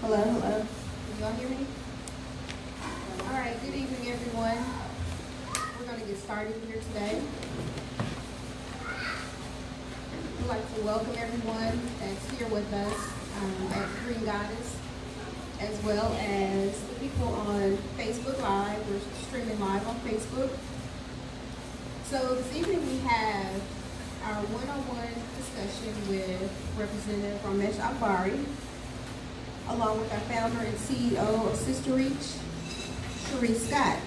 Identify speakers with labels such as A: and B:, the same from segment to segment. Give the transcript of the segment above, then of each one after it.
A: Hello, hello. Can you all hear me? All right, good evening, everyone. We're going to get started here today. like to welcome everyone that's here with us at Green Goddess, as well as the people on Facebook Live. We're streaming live on Facebook. So this evening we have our one-on-one discussion with Representative Raumesh Akbari, along with our founder and CEO of Sister Reach, Cherie Scott.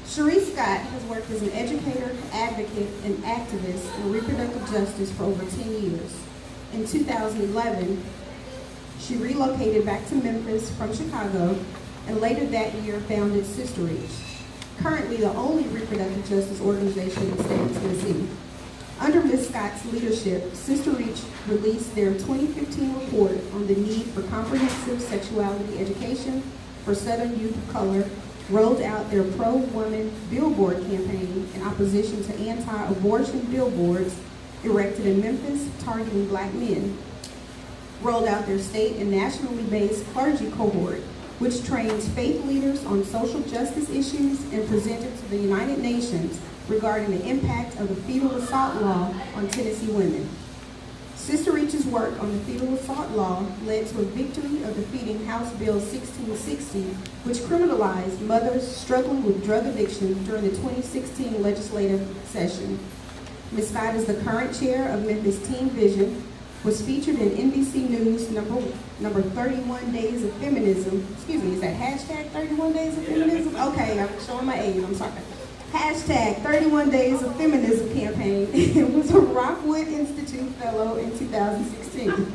A: Cherie Scott has worked as an educator, advocate, and activist in reproductive justice for over 10 years. In 2011, she relocated back to Memphis from Chicago, and later that year founded Sister Reach, currently the only reproductive justice organization in the state of Tennessee. Under Ms. Scott's leadership, Sister Reach released their 2015 report on the need for comprehensive sexuality education for Southern youth of color, rolled out their pro-woman billboard campaign in opposition to anti-abortion billboards erected in Memphis targeting black men, rolled out their state and nationally based clergy cohort, which trains faith leaders on social justice issues and presented to the United Nations regarding the impact of the fetal assault law on Tennessee women. Sister Reach's work on the fetal assault law led to a victory of defeating House Bill 1660, which criminalized mothers struggling with drug addiction during the 2016 legislative session. Ms. Scott is the current chair of Memphis Teen Vision, was featured in NBC News number 31 Days of Feminism. Excuse me, is that hashtag 31 Days of Feminism? Okay, I'm showing my age, I'm sorry. Hashtag 31 Days of Feminism campaign and was a Rockwood Institute Fellow in 2016.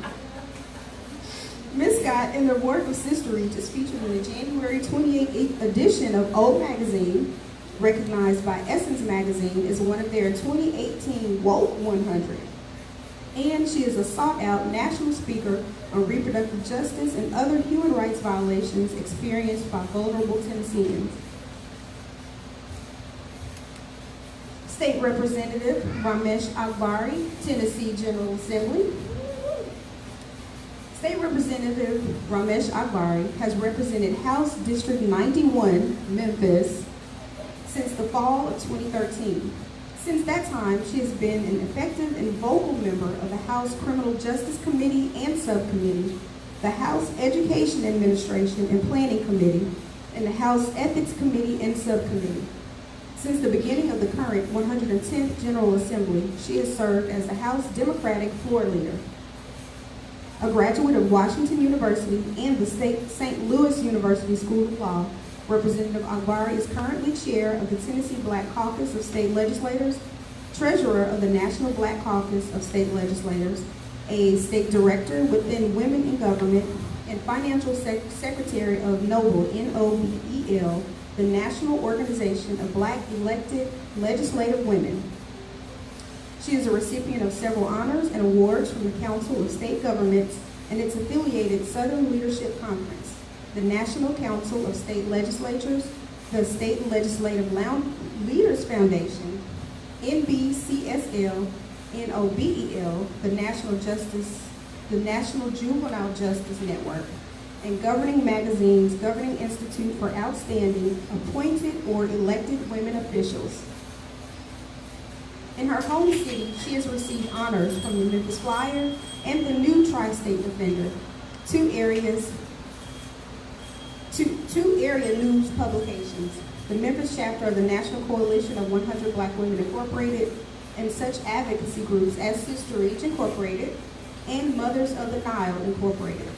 A: Ms. Scott and the work of Sister Reach is featured in the January 28th edition of Old Magazine, recognized by Essence Magazine as one of their 2018 Woke 100. And she is a sought-out national speaker on reproductive justice and other human rights violations experienced by vulnerable Tennesseans. State Representative Raumesh Akbari, Tennessee General Assembly. State Representative Raumesh Akbari has represented House District 91, Memphis, since the fall of 2013. Since that time, she has been an effective and vocal member of the House Criminal Justice Committee and Subcommittee, the House Education Administration and Planning Committee, and the House Ethics Committee and Subcommittee. Since the beginning of the current 110th General Assembly, she has served as the House Democratic Floor Leader. A graduate of Washington University and the St. Louis University School of Law, Representative Akbari is currently chair of the Tennessee Black Caucus of State Legislators, treasurer of the National Black Caucus of State Legislators, a state director within Women in Government, and financial secretary of NOBLE, N-O-B-E-L, the National Organization of Black Elected Legislative Women. She is a recipient of several honors and awards from the Council of State Governments and its affiliated Southern Leadership Conference, the National Council of State Legislatures, the State Legislative Leaders Foundation, NBCSL, NOBEL, the National Juvenile Justice Network, and Governing Magazine's Governing Institute for Outstanding Appointed or Elected Women Officials. In her home city, she has received honors from the Memphis Flyer and the New Tri-State Defender, two area news publications, the Memphis chapter of the National Coalition of 100 Black Women Incorporated, and such advocacy groups as Sister Reach Incorporated and Mothers of the Nile Incorporated.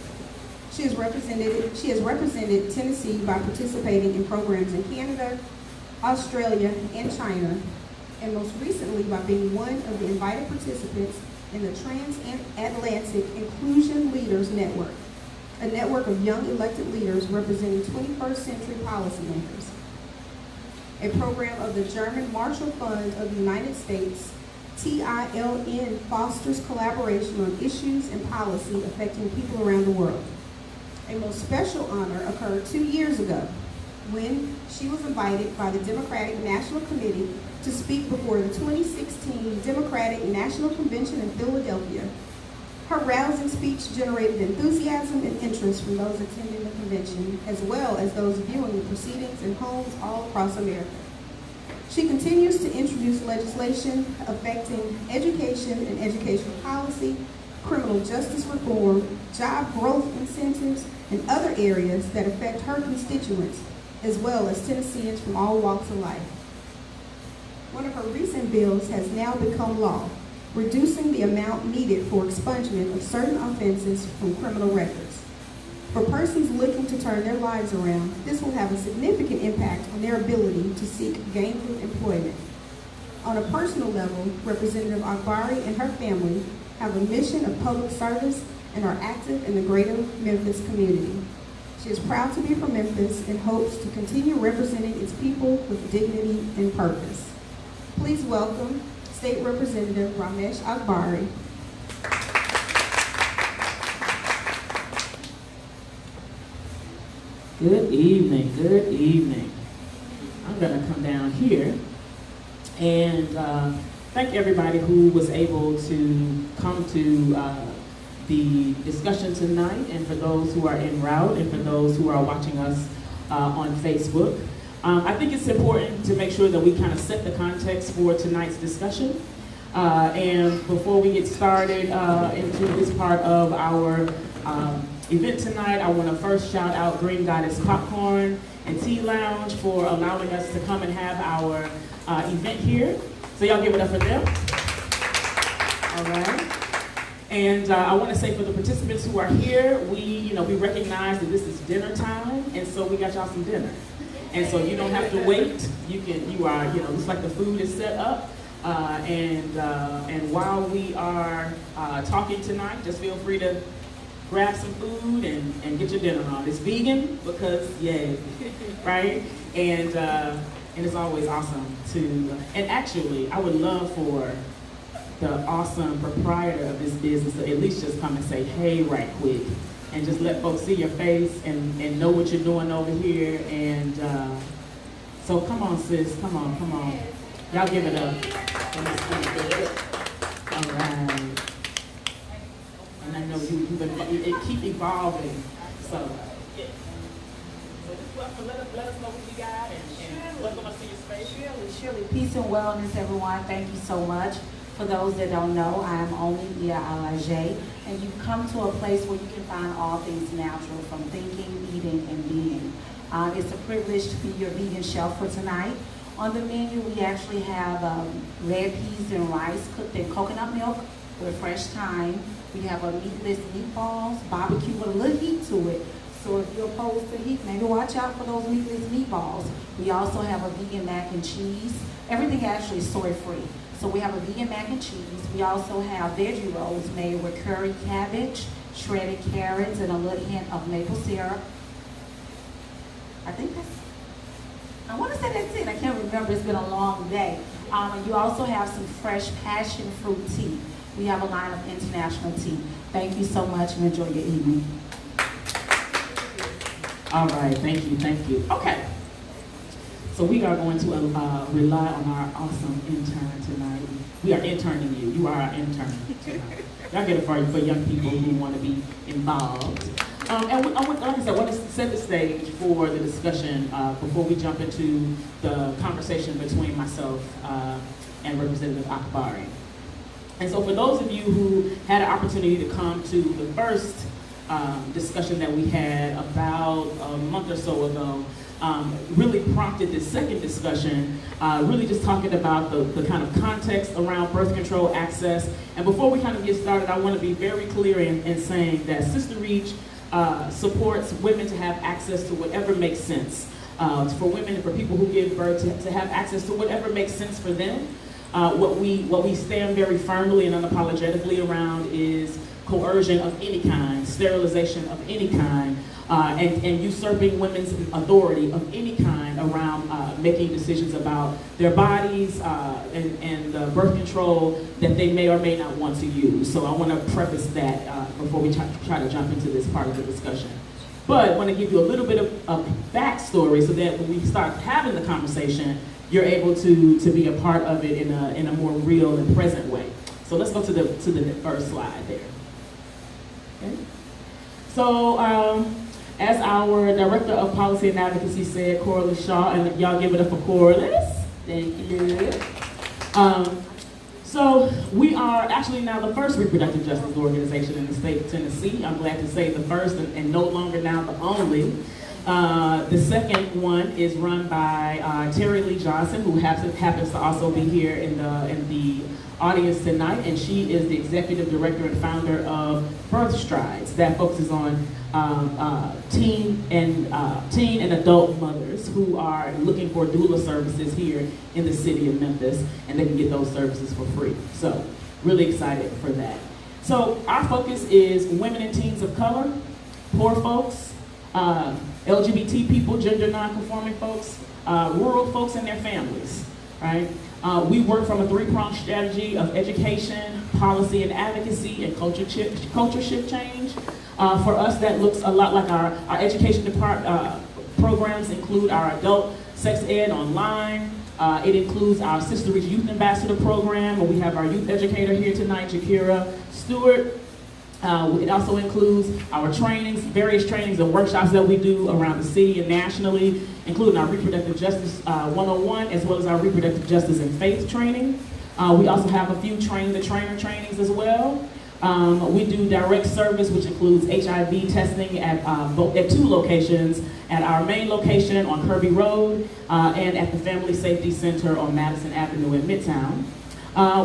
A: She has represented Tennessee by participating in programs in Canada, Australia, and China, and most recently by being one of the invited participants in the Transatlantic Inclusion Leaders Network, a network of young elected leaders representing 21st century policymakers. A program of the German Marshall Fund of the United States, TILN, fosters collaboration on issues and policy affecting people around the world. A most special honor occurred 2 years ago when she was invited by the Democratic National Committee to speak before the 2016 Democratic National Convention in Philadelphia. Her rousing speech generated enthusiasm and interest from those attending the convention, as well as those viewing the proceedings in homes all across America. She continues to introduce legislation affecting education and educational policy, criminal justice reform, job growth incentives, and other areas that affect her constituents, as well as Tennesseans from all walks of life. One of her recent bills has now become law, reducing the amount needed for expungement of certain offenses from criminal records. For persons looking to turn their lives around, this will have a significant impact on their ability to seek gainful employment. On a personal level, Representative Akbari and her family have a mission of public service and are active in the greater Memphis community. She is proud to be from Memphis and hopes to continue representing its people with dignity and purpose. Please welcome State Representative Raumesh Akbari.
B: Good evening, good evening. I'm gonna come down here and thank everybody who was able to come to the discussion tonight, and for those who are en route and for those who are watching us on Facebook. I think it's important to make sure that we kind of set the context for tonight's discussion. And before we get started into this part of our event tonight, I want to first shout out Green Goddess Popcorn and Tea Lounge for allowing us to come and have our event here. So y'all give it up for them. All right. And I want to say for the participants who are here, we recognize that this is dinner time, and so we got y'all some dinner. And so you don't have to wait. Looks like the food is set up. And while we are talking tonight, just feel free to grab some food and get your dinner on. It's vegan because, yay, right? And it's always awesome to, and actually, I would love for the awesome proprietor of this business to at least just come and say, hey, right quick, and just let folks see your face and know what you're doing over here. And so come on, sis, come on. Y'all give it up. All right. And I know it keep evolving. So let us know what you got and welcome us to your space.
C: Surely. Peace and wellness, everyone. Thank you so much. For those that don't know, I am Omi Alage, and you've come to a place where you can find all things natural, from thinking, eating, and being. It's a privilege to be your vegan chef for tonight. On the menu, we actually have red peas and rice cooked in coconut milk with fresh thyme. We have a meatless meatballs, barbecue with a little heat to it. So if you're opposed to heat, maybe watch out for those meatless meatballs. We also have a vegan mac and cheese. Everything actually is soy-free. So we have a vegan mac and cheese. We also have veggie rolls made with curry cabbage, shredded carrots, and a little hint of maple syrup. I want to say that's it. I can't remember. It's been a long day. And you also have some fresh passion fruit tea. We have a line of international tea. Thank you so much and enjoy your evening.
B: All right, thank you. Okay. So we are going to rely on our awesome intern tonight. We are interning you. You are our intern tonight. Y'all get it for young people who want to be involved. Like I said, I want to set the stage for the discussion before we jump into the conversation between myself and Representative Akbari. And so for those of you who had an opportunity to come to the first discussion that we had about a month or so ago, really prompted this second discussion, really just talking about the kind of context around birth control access. And before we kind of get started, I want to be very clear in saying that Sister Reach supports women to have access to whatever makes sense. For women and for people who give birth to have access to whatever makes sense for them. What we stand very firmly and unapologetically around is coercion of any kind, sterilization of any kind, and usurping women's authority of any kind around making decisions about their bodies and the birth control that they may or may not want to use. So I want to preface that before we try to jump into this part of the discussion. But I want to give you a little bit of backstory so that when we start having the conversation, you're able to be a part of it in a more real and present way. So let's go to the first slide there. Okay. So as our Director of Policy and Advocacy said, Corliss Shaw, and y'all give it up for Corliss. Thank you. So we are actually now the first reproductive justice organization in the state of Tennessee. I'm glad to say the first and no longer now the only. The second one is run by Terry Lee Johnson, who happens to also be here in the audience tonight, and she is the executive director and founder of Birth Strides, that focuses on teen and adult mothers who are looking for doula services here in the city of Memphis, and they can get those services for free. So, really excited for that. So, our focus is women and teens of color, poor folks, LGBT people, gender non-conforming folks, rural folks and their families, right? We work from a three-pronged strategy of education, policy and advocacy, and culture shift change. For us, that looks a lot like our education programs include our adult sex ed online. It includes our Sister Reach Youth Ambassador program, where we have our youth educator here tonight, Jakira Stewart. It also includes our trainings, various trainings and workshops that we do around the city and nationally, including our Reproductive Justice 101, as well as our Reproductive Justice and Faith training. We also have a few train-the-trainer trainings as well. We do direct service, which includes HIV testing at two locations, at our main location on Kirby Road and at the Family Safety Center on Madison Avenue in Midtown.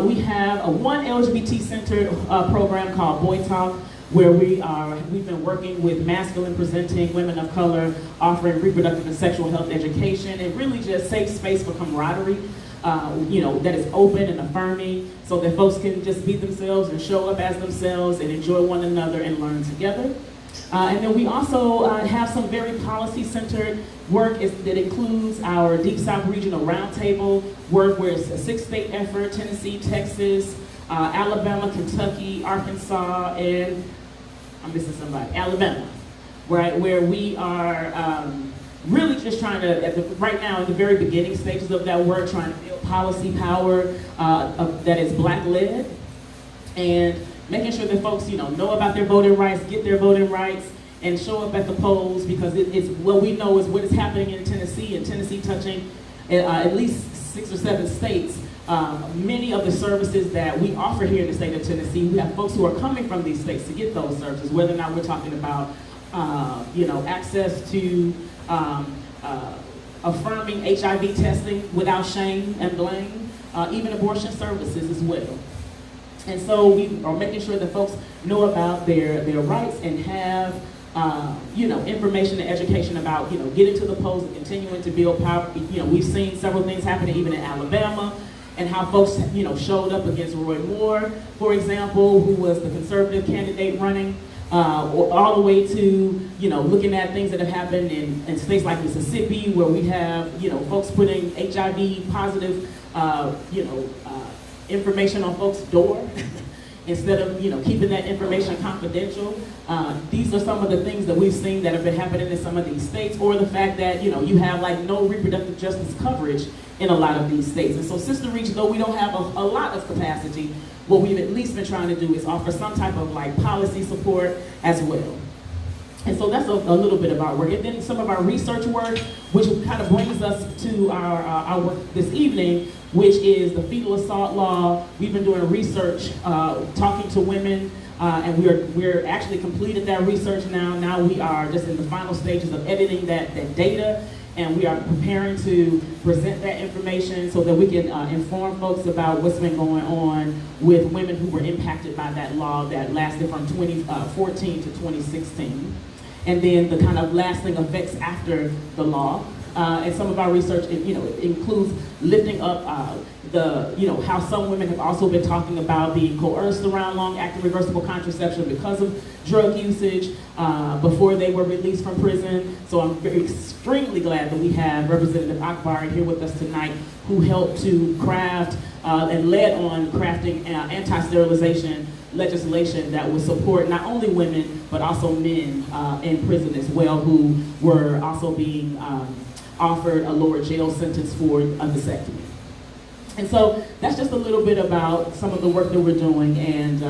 B: We have one LGBT-centered program called Boy Talk, where we've been working with masculine presenting women of color, offering reproductive and sexual health education, and really just safe space for camaraderie, that is open and affirming, so that folks can just be themselves and show up as themselves and enjoy one another and learn together. And then we also have some very policy-centered work that includes our Deep South Regional Roundtable work, where it's a 6-state effort: Tennessee, Texas, Alabama, Kentucky, Arkansas, and I'm missing somebody, Alabama, right, where we are really just trying to, right now in the very beginning stages of that work, trying to build policy power that is Black-led, and making sure that folks, know about their voting rights, get their voting rights, and show up at the polls, because it's what we know is what is happening in Tennessee, and Tennessee touching at least 6 or 7 states. Many of the services that we offer here in the state of Tennessee, we have folks who are coming from these states to get those services, whether or not we're talking about, access to affirming HIV testing without shame and blame, even abortion services as well. And so we are making sure that folks know about their rights and have, information and education about, getting to the polls and continuing to build power. We've seen several things happening even in Alabama, and how folks, showed up against Roy Moore, for example, who was the conservative candidate running, all the way to, looking at things that have happened in states like Mississippi, where we have, folks putting HIV positive, information on folks' door instead of, keeping that information confidential. These are some of the things that we've seen that have been happening in some of these states, or the fact that, you have no reproductive justice coverage in a lot of these states. And so Sister Reach, though we don't have a lot of capacity, what we've at least been trying to do is offer some type of policy support as well. And so that's a little bit of our work. And then some of our research work, which kind of brings us to our work this evening, which is the fetal assault law. We've been doing research, talking to women, and we're actually completed that research now. Now we are just in the final stages of editing that data, and we are preparing to present that information so that we can inform folks about what's been going on with women who were impacted by that law that lasted from 2014 to 2016. And then the kind of lasting effects after the law. And some of our research, it includes lifting up how some women have also been talking about being coerced around long-acting reversible contraception because of drug usage before they were released from prison. So I'm extremely glad that we have Representative Akbari here with us tonight, who helped to craft and led on crafting anti-sterilization legislation that would support not only women, but also men in prison as well, who were also being offered a lower jail sentence for a vasectomy. And so that's just a little bit about some of the work that we're doing. And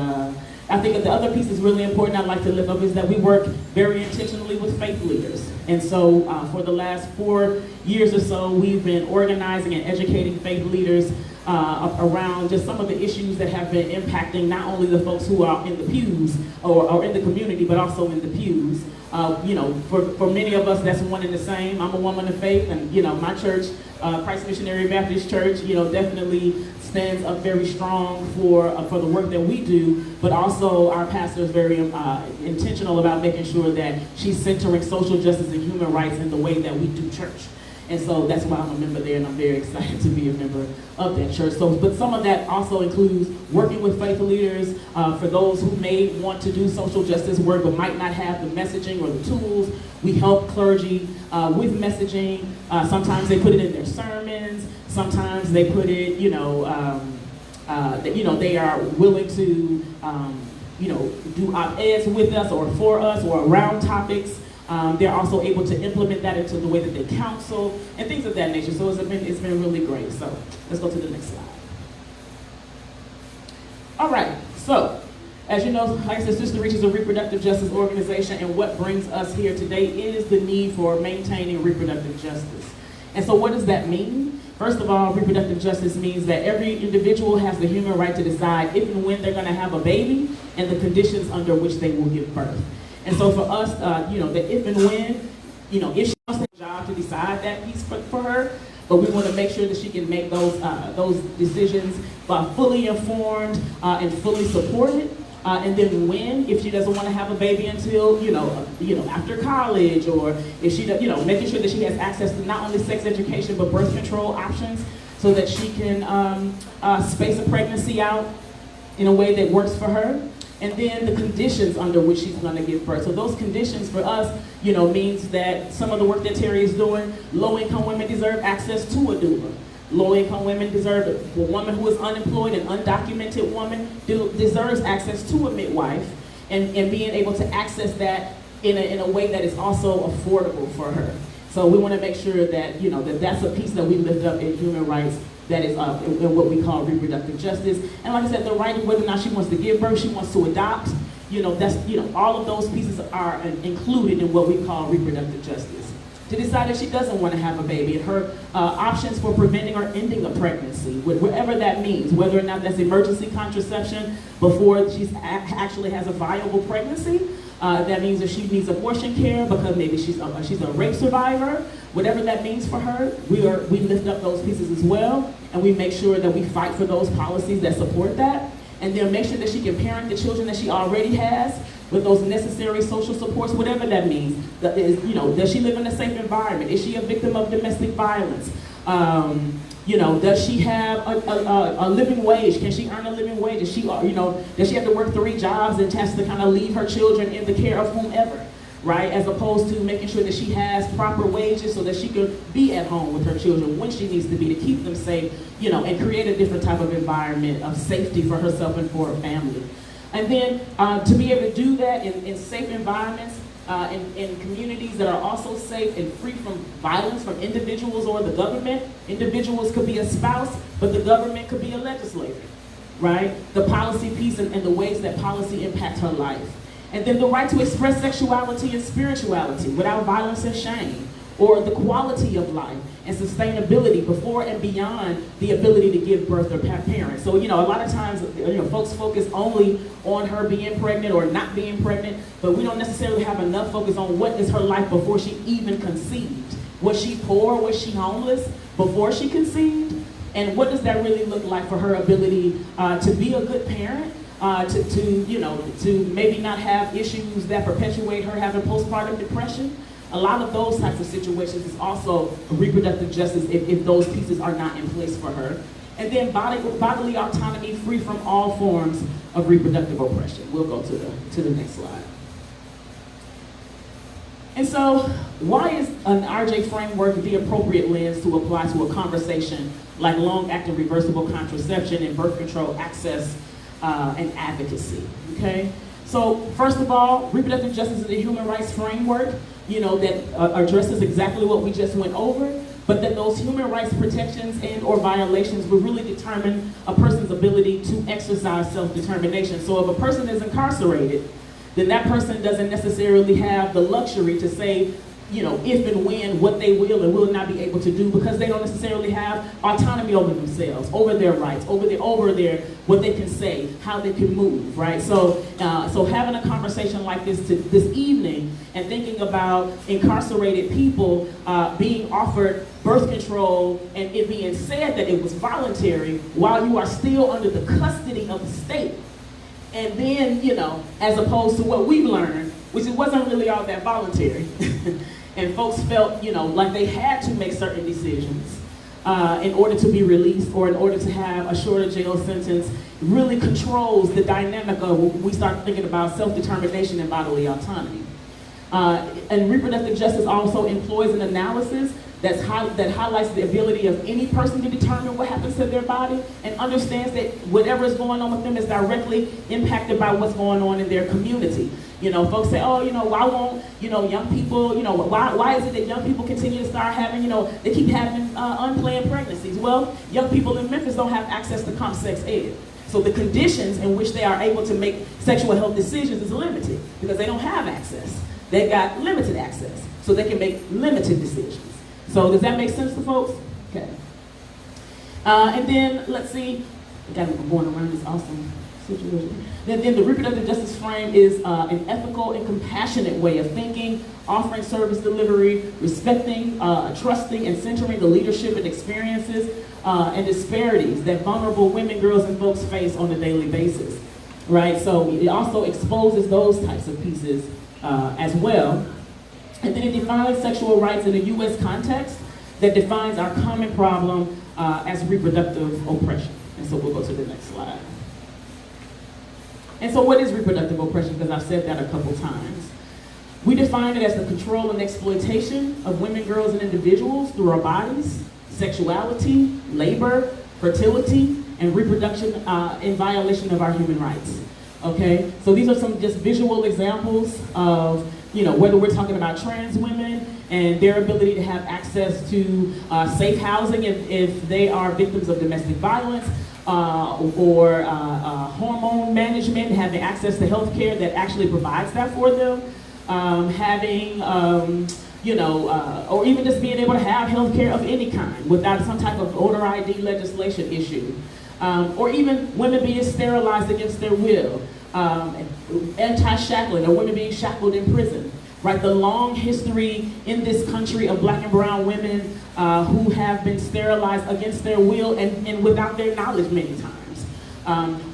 B: I think that the other piece is really important I'd like to lift up is that we work very intentionally with faith leaders. And so for the last 4 years or so, we've been organizing and educating faith leaders around just some of the issues that have been impacting not only the folks who are in the pews or in the community, but also in the pews. For many of us, that's one and the same. I'm a woman of faith, and my church, Christ Missionary Baptist Church, definitely stands up very strong for the work that we do, but also our pastor is very intentional about making sure that she's centering social justice and human rights in the way that we do church. And so that's why I'm a member there, and I'm very excited to be a member of that church. But some of that also includes working with faith leaders for those who may want to do social justice work but might not have the messaging or the tools. We help clergy with messaging. Sometimes they put it in their sermons. Sometimes they put it, they are willing to, do op-eds with us or for us or around topics. They're also able to implement that into the way that they counsel and things of that nature. So it's been really great. So let's go to the next slide. All right. So as you know, like I said, Sister Reach is a reproductive justice organization, and what brings us here today is the need for maintaining reproductive justice. And so what does that mean? First of all, reproductive justice means that every individual has the human right to decide if and when they're going to have a baby and the conditions under which they will give birth. And so for us, the if and when, if she wants a job to decide that piece for her, but we want to make sure that she can make those decisions fully informed and fully supported. And then when, if she doesn't want to have a baby until, after college, or if she, making sure that she has access to not only sex education, but birth control options so that she can space a pregnancy out in a way that works for her. And then the conditions under which she's going to give birth. So those conditions for us, means that some of the work that Terry is doing, low-income women deserve access to a doula. Low-income women deserve, a woman who is unemployed, an undocumented woman, deserves access to a midwife and being able to access that in a way that is also affordable for her. So we want to make sure that, that's a piece that we lift up in human rights that is in what we call reproductive justice. And like I said, the right of whether or not she wants to give birth, she wants to adopt, that's, all of those pieces are included in what we call reproductive justice. To decide if she doesn't want to have a baby, and her options for preventing or ending a pregnancy, whatever that means, whether or not that's emergency contraception before she actually has a viable pregnancy. That means if she needs abortion care because maybe she's a rape survivor, whatever that means for her, we lift up those pieces as well, and we make sure that we fight for those policies that support that, and then make sure that she can parent the children that she already has with those necessary social supports, whatever that means. Does she live in a safe environment? Is she a victim of domestic violence? Does she have a living wage? Can she earn a living wage? Does she have to work 3 jobs and has to kind of leave her children in the care of whomever, right? As opposed to making sure that she has proper wages so that she can be at home with her children when she needs to be to keep them safe, and create a different type of environment of safety for herself and for her family. And then to be able to do that in safe environments, in communities that are also safe and free from violence from individuals or the government. Individuals could be a spouse, but the government could be a legislator, right? The policy piece and the ways that policy impact her life. And then the right to express sexuality and spirituality without violence and shame, or the quality of life and sustainability before and beyond the ability to give birth or parent. So, a lot of times, folks focus only on her being pregnant or not being pregnant, but we don't necessarily have enough focus on what is her life before she even conceived. Was she poor? Was she homeless before she conceived? And what does that really look like for her ability to be a good parent? To maybe not have issues that perpetuate her having postpartum depression. A lot of those types of situations is also reproductive justice if those pieces are not in place for her. And then bodily autonomy free from all forms of reproductive oppression. We'll go to the next slide. And so, why is an RJ framework the appropriate lens to apply to a conversation like long-acting reversible contraception and birth control access and advocacy? Okay? So, first of all, reproductive justice is a human rights framework, that addresses exactly what we just went over, but that those human rights protections and or violations will really determine a person's ability to exercise self-determination. So if a person is incarcerated, then that person doesn't necessarily have the luxury to say, if and when, what they will and will not be able to do, because they don't necessarily have autonomy over themselves, over their rights, over their what they can say, how they can move, right? So having a conversation like this this evening and thinking about incarcerated people being offered birth control and it being said that it was voluntary while you are still under the custody of the state. And then, as opposed to what we've learned, which it wasn't really all that voluntary. And folks felt, like they had to make certain decisions in order to be released or in order to have a shorter jail sentence, really controls the dynamic of when we start thinking about self-determination and bodily autonomy. And reproductive justice also employs an analysis that highlights the ability of any person to determine what happens to their body and understands that whatever is going on with them is directly impacted by what's going on in their community. Folks say, oh, why won't, young people, why is it that young people continue to start having, they keep having unplanned pregnancies? Well, young people in Memphis don't have access to comp sex ed. So the conditions in which they are able to make sexual health decisions is limited because they don't have access. They got limited access, so they can make limited decisions. So does that make sense to folks? Okay. And then let's see, I'm going around this awesome situation. Then the reproductive justice frame is an ethical and compassionate way of thinking, offering service delivery, respecting, trusting, and centering the leadership and experiences and disparities that vulnerable women, girls, and folks face on a daily basis, right? So it also exposes those types of pieces as well. And then it defines sexual rights in a U.S. context that defines our common problem as reproductive oppression. And so we'll go to the next slide. And so what is reproductive oppression? Because I've said that a couple times. We define it as the control and exploitation of women, girls, and individuals through our bodies, sexuality, labor, fertility, and reproduction in violation of our human rights. Okay? So these are some just visual examples of, whether we're talking about trans women and their ability to have access to safe housing if they are victims of domestic violence, or hormone management, having access to health care that actually provides that for them, having, or even just being able to have health care of any kind without some type of voter ID legislation issue, or even women being sterilized against their will, anti-shackling, or women being shackled in prison. Right, the long history in this country of black and brown women who have been sterilized against their will and without their knowledge many times.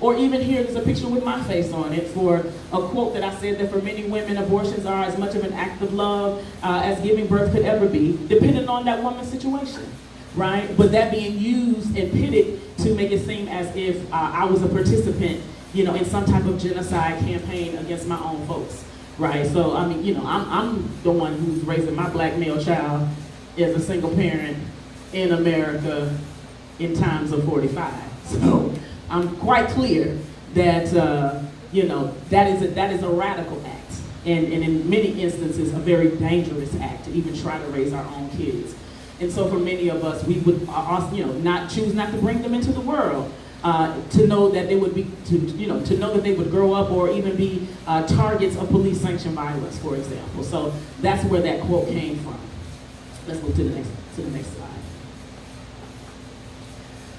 B: Or even here, there's a picture with my face on it for a quote that I said that for many women, abortions are as much of an act of love as giving birth could ever be, depending on that woman's situation, right? But that being used and pitted to make it seem as if I was a participant, in some type of genocide campaign against my own folks. Right, so I mean, I'm the one who's raising my black male child as a single parent in America in times of 45. So I'm quite clear that that is a radical act, and in many instances a very dangerous act to even try to raise our own kids. And so for many of us, we would not choose not to bring them into the world. To know that they would be, to know that they would grow up or even be targets of police-sanctioned violence, for example. So that's where that quote came from. Let's move to the next slide.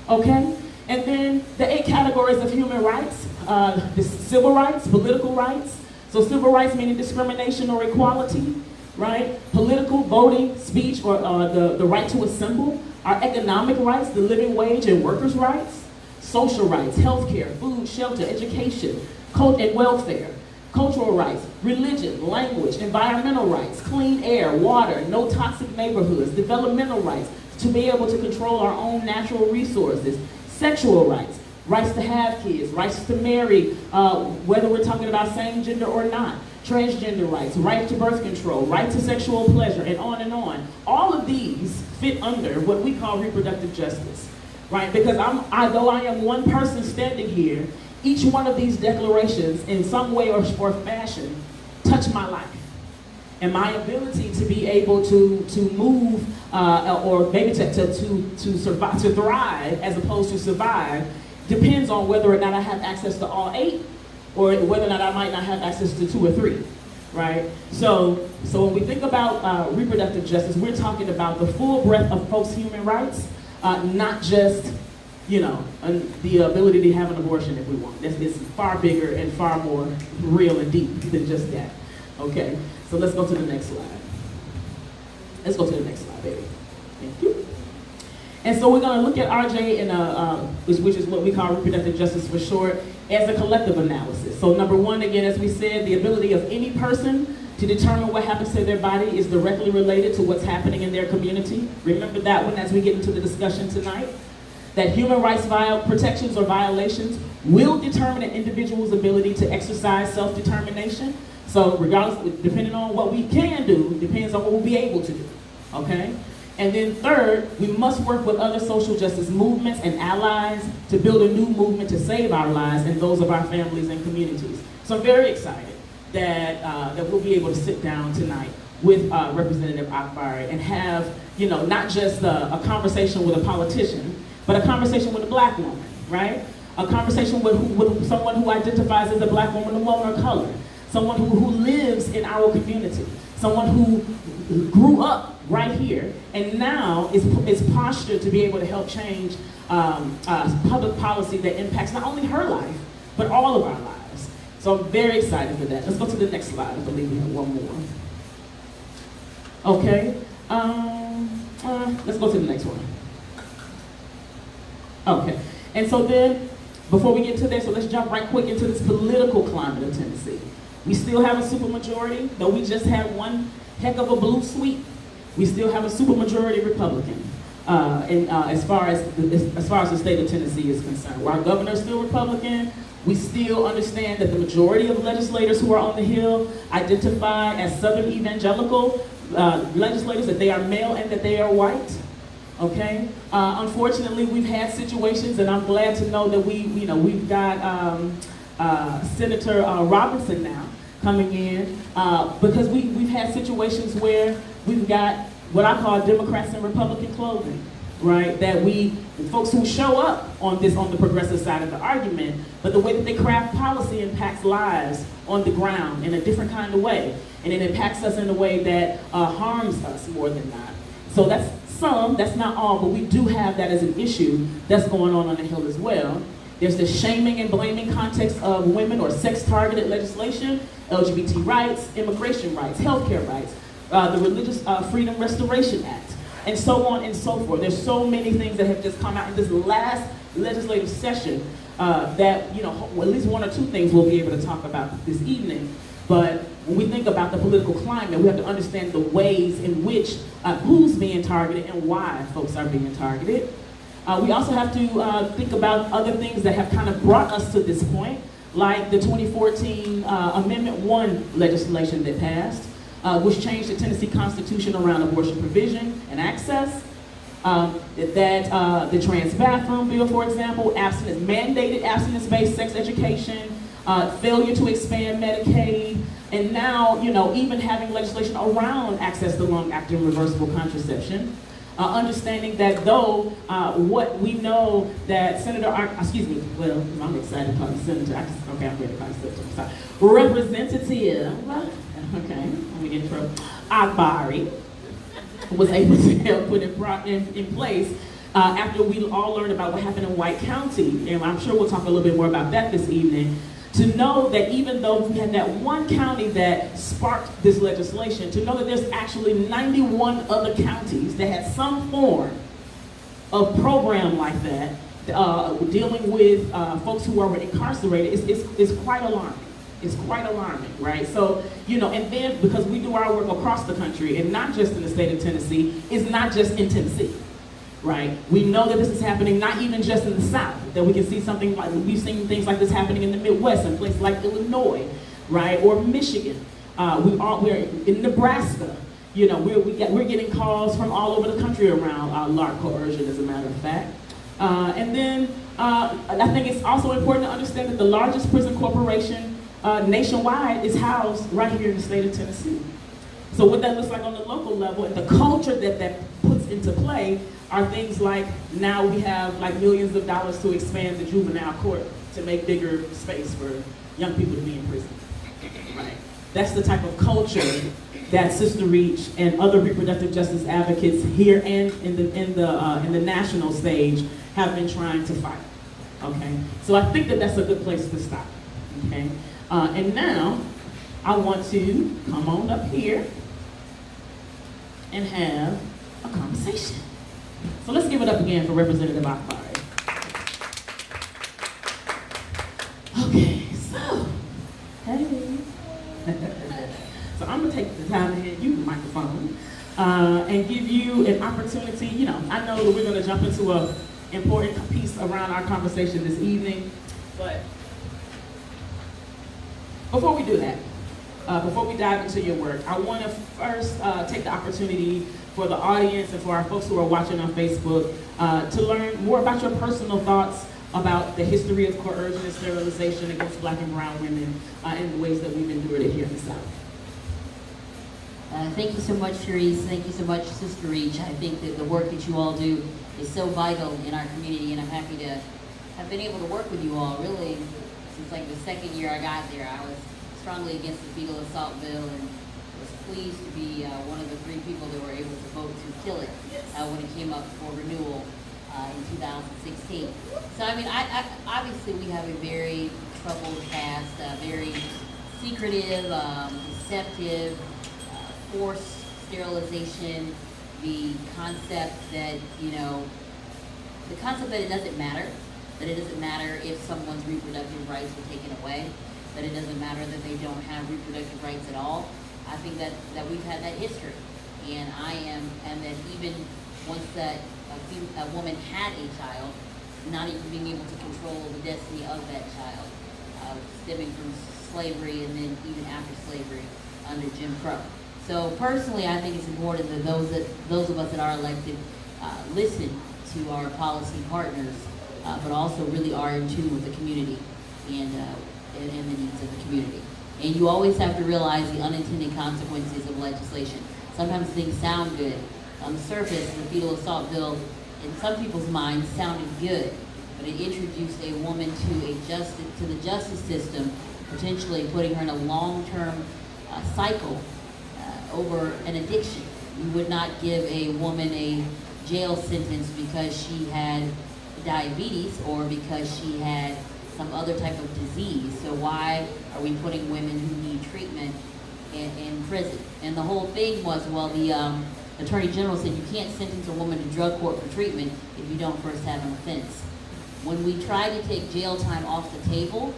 B: Okay, and then the 8 categories of human rights: the civil rights, political rights. So civil rights meaning discrimination or equality, right? Political, voting, speech, or the right to assemble. Our economic rights, the living wage and workers' rights. Social rights, healthcare, food, shelter, education, and welfare, cultural rights, religion, language, environmental rights, clean air, water, no toxic neighborhoods, developmental rights, to be able to control our own natural resources, sexual rights, rights to have kids, rights to marry, whether we're talking about same gender or not, transgender rights, right to birth control, right to sexual pleasure, and on and on. All of these fit under what we call reproductive justice. Right, because though I am one person standing here, each one of these declarations in some way or fashion touch my life. and my ability to be able to move or maybe to survive, to thrive as opposed to survive, depends on whether or not I have access to all 8 or whether or not I might not have access to 2 or 3, right? So when we think about reproductive justice, we're talking about the full breadth of folks' human rights, not just, you know, the ability to have an abortion if we want. It's far bigger and far more real and deep than just that, okay? So let's go to the next slide. Let's go to the next slide, baby. Thank you. And so we're going to look at RJ, which is what we call reproductive justice for short, as a collective analysis. So number 1, again, as we said, the ability of any person to determine what happens to their body is directly related to what's happening in their community. Remember that one as we get into the discussion tonight. That human rights protections or violations will determine an individual's ability to exercise self-determination. So regardless, depending on what we can do, depends on what we'll be able to do, okay? And then third, we must work with other social justice movements and allies to build a new movement to save our lives and those of our families and communities. So I'm very excited that we'll be able to sit down tonight with Representative Akbari and have, you know, not just a conversation with a politician, but a conversation with a Black woman, right? A conversation with someone who identifies as a Black woman, a woman of color, someone who lives in our community, someone who grew up right here and now is postured to be able to help change public policy that impacts not only her life, but all of our lives. So I'm very excited for that. Let's go to the next slide. I believe we have one more. Okay, let's go to the next one. Okay, and so then, before we get to there, so let's jump right quick into this political climate of Tennessee. We still have a supermajority, though we just had one heck of a blue sweep. We still have a supermajority Republican, as far as the state of Tennessee is concerned. While our governor is still Republican, we still understand that the majority of legislators who are on the Hill identify as Southern evangelical legislators, that they are male and that they are white. Okay. Unfortunately, we've had situations, and I'm glad to know that we've got Senator Robinson now coming in because we've had situations where we've got what I call Democrats and Republican clothing, right? That folks who show up on the progressive side of the argument, but the way that they craft policy impacts lives on the ground in a different kind of way, and it impacts us in a way that harms us more than not. So that's not all, but we do have that as an issue that's going on the Hill as well. There's the shaming and blaming context of women or sex-targeted legislation, LGBT rights, immigration rights, healthcare rights, the Religious Freedom Restoration Act, and so on and so forth. There's so many things that have just come out in this last legislative session that, you know, at least 1 or 2 things we'll be able to talk about this evening. But when we think about the political climate, we have to understand the ways in which who's being targeted and why folks are being targeted. We also have to think about other things that have kind of brought us to this point, like the 2014 Amendment 1 legislation that passed, which changed the Tennessee Constitution around abortion provision and access. The trans bathroom bill, for example, mandated abstinence-based sex education, failure to expand Medicaid, and now, you know, even having legislation around access to long-acting reversible contraception. Understanding that though what we know that I'm excited to call you Senator. I'm ready to call you Senator. I'm sorry. Representative, okay, let me get in trouble. Akbari was able to help put in place after we all learned about what happened in White County, and I'm sure we'll talk a little bit more about that this evening. To know that even though we had that one county that sparked this legislation, to know that there's actually 91 other counties that had some form of program like that, dealing with folks who are incarcerated, is quite alarming. It's quite alarming, right? So, you know, and then because we do our work across the country and not just in the state of Tennessee, it's not just in Tennessee. Right? We know that this is happening not even just in the South, that we can see something like, we've seen things like this happening in the Midwest, in places like Illinois, right? Or Michigan. We're in Nebraska. You know, we're getting calls from all over the country around LARC coercion, as a matter of fact. And then I think it's also important to understand that the largest prison corporation nationwide is housed right here in the state of Tennessee. So what that looks like on the local level and the culture that puts into play are things like now we have like millions of dollars to expand the juvenile court to make bigger space for young people to be in prison. Right. That's the type of culture that Sister Reach and other reproductive justice advocates here and in the national stage have been trying to fight. Okay. So I think that that's a good place to stop. Okay. And now I want to come on up here and have a conversation. So let's give it up again for Representative Akbari. Okay, so, hey. So I'm gonna take the time to hand you the microphone and give you an opportunity. You know, I know that we're gonna jump into an important piece around our conversation this evening, but before we do that, before we dive into your work, I want to first take the opportunity for the audience and for our folks who are watching on Facebook to learn more about your personal thoughts about the history of coercion and sterilization against Black and brown women and the ways that we've endured it here in the South.
D: Thank you so much, Therese. Thank you so much, Sister Reach. I think that the work that you all do is so vital in our community, and I'm happy to have been able to work with you all really since like the second year I got there. I was strongly against the fetal assault bill and was pleased to be one of the 3 people that were able to vote to kill it when it came up for renewal in 2016. So I mean, I obviously we have a very troubled past, very secretive, deceptive, forced sterilization, the concept that, you know, the concept that it doesn't matter, that it doesn't matter if someone's reproductive rights were taken away, that it doesn't matter that they don't have reproductive rights at all. I think that we've had that history, and and that even once that a woman had a child, not even being able to control the destiny of that child, stemming from slavery and then even after slavery under Jim Crow. So personally, I think it's important that those of us that are elected listen to our policy partners, but also really are in tune with the community and the needs of the community. And you always have to realize the unintended consequences of legislation. Sometimes things sound good. On the surface, the fetal assault bill, in some people's minds, sounded good, but it introduced a woman to the justice system, potentially putting her in a long-term cycle over an addiction. You would not give a woman a jail sentence because she had diabetes or because she had some other type of disease. So why are we putting women who need treatment in prison? And the whole thing was, well, the Attorney General said you can't sentence a woman to drug court for treatment if you don't first have an offense. When we tried to take jail time off the table,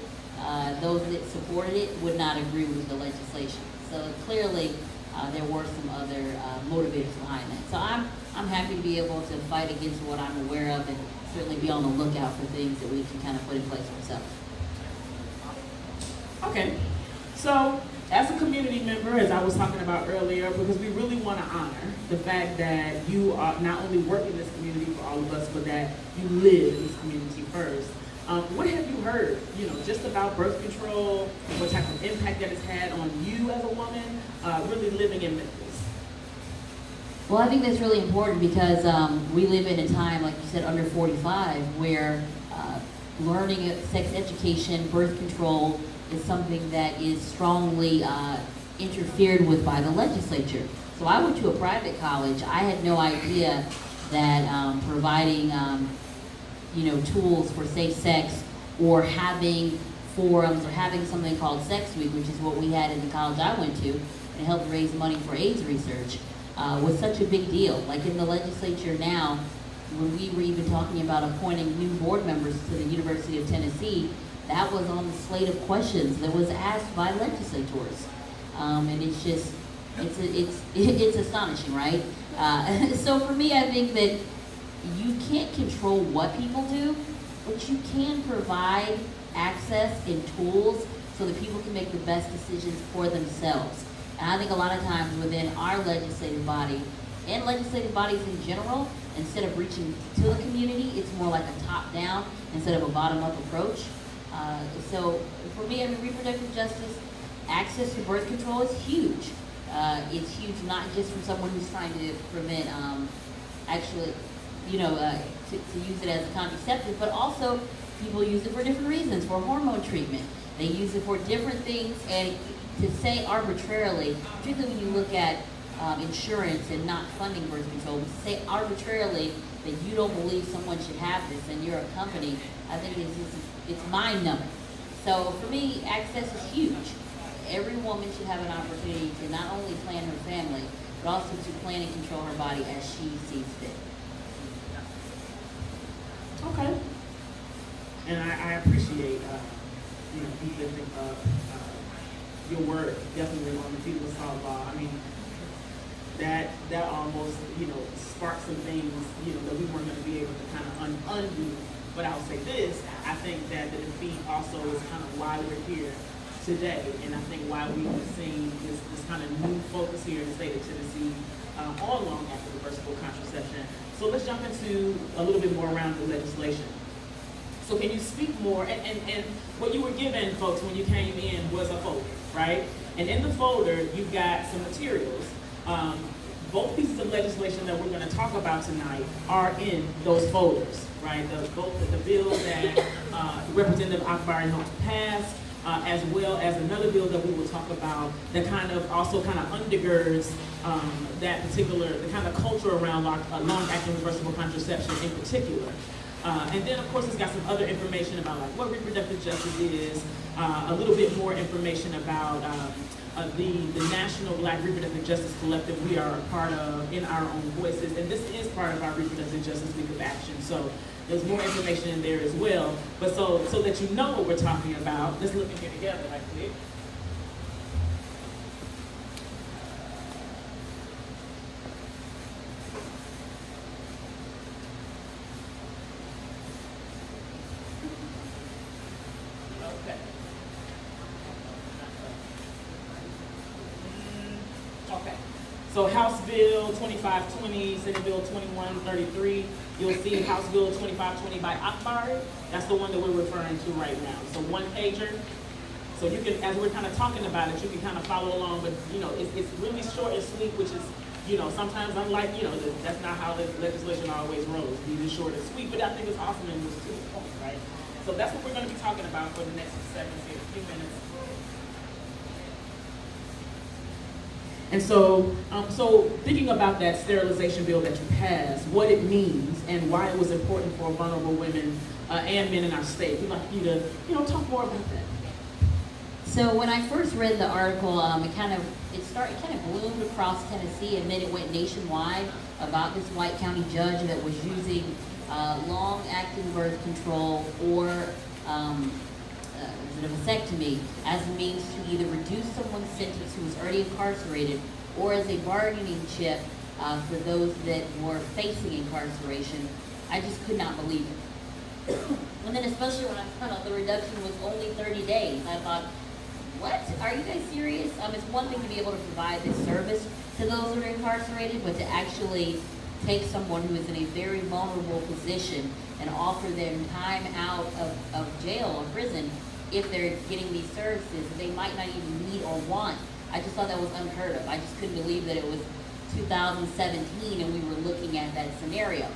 D: those that supported it would not agree with the legislation. So clearly, there were some other motivators behind that. So I'm happy to be able to fight against what I'm aware of and certainly be on the lookout for things that we can kind of put in place ourselves.
B: Okay, so as a community member, as I was talking about earlier, because we really want to honor the fact that you are not only work in this community for all of us, but that you live in this community first. What have you heard, you know, just about birth control, what type of impact that it's had on you as a woman, really living in Memphis?
D: Well, I think that's really important because we live in a time, like you said, under 45, where learning sex education, birth control is something that is strongly interfered with by the legislature. So I went to a private college. I had no idea that providing tools for safe sex or having forums or having something called Sex Week, which is what we had in the college I went to, and helped raise money for AIDS research, was such a big deal. Like in the legislature now, when we were even talking about appointing new board members to the University of Tennessee, that was on the slate of questions that was asked by legislators. And it's just, it's astonishing, right? So for me, I think that you can't control what people do, but you can provide access and tools so that people can make the best decisions for themselves. And I think a lot of times within our legislative body, and legislative bodies in general, instead of reaching to the community, it's more like a top-down instead of a bottom-up approach. So for me, I mean, reproductive justice, access to birth control is huge. It's huge, not just from someone who's trying to prevent, actually, to use it as a contraceptive, but also people use it for different reasons, for hormone treatment. They use it for different things, and to say arbitrarily, particularly when you look at insurance and not funding birth control, to say arbitrarily that you don't believe someone should have this and you're a company, I think it's mind-numbing. So for me, access is huge. Every woman should have an opportunity to not only plan her family, but also to plan and control her body as she sees fit.
B: Okay. And I appreciate, you lifting up your work definitely on the fetal assault law. I mean, that almost, sparked some things, that we weren't going to be able to kind of undo. But I'll say this, I think that the defeat also is kind of why we're here today, and I think why we've seen this kind of new focus here in the state of Tennessee on long-acting reversible contraception. So let's jump into a little bit more around the legislation. So can you speak more, and what you were given, folks, when you came in was a folder, right? And in the folder, you've got some materials. Both pieces of legislation that we're going to talk about tonight are in those folders, right? Both the bill that Representative Akbari helped pass, as well as another bill that we will talk about that also undergirds that particular, the kind of culture around long-acting reversible contraception in particular. And then, of course, it's got some other information about what reproductive justice is, a little bit more information about the National Black Reproductive Justice Collective we are a part of in our own voices, and this is part of our Reproductive Justice Week of Action. So there's more information in there as well. But so that you know what we're talking about, let's look in here together right quick. So House Bill 2520, Senate Bill 2133, you'll see House Bill 2520 by Akbari. That's the one that we're referring to right now. So one pager. So you can, as we're kind of talking about it, you can kind of follow along, but it's really short and sweet, which is, sometimes unlike, that's not how the legislation always rolls. Be this short and sweet, but I think it's awesome and it's to the point, right? So that's what we're going to be talking about for the next segment here, a few minutes. And so, thinking about that sterilization bill that you passed, what it means, and why it was important for vulnerable women and men in our state, we'd like you to, talk more about that.
D: So when I first read the article, it kind of bloomed across Tennessee, and then it went nationwide about this White County judge that was using long-acting birth control or a vasectomy as a means to either reduce someone's sentence who was already incarcerated or as a bargaining chip for those that were facing incarceration. I just could not believe it. And then especially when I found out the reduction was only 30 days, I thought, what? Are you guys serious? It's one thing to be able to provide this service to those that are incarcerated, but to actually take someone who is in a very vulnerable position and offer them time out of jail or prison if they're getting these services that they might not even need or want. I just thought that was unheard of. I just couldn't believe that it was 2017 and we were looking at that scenario.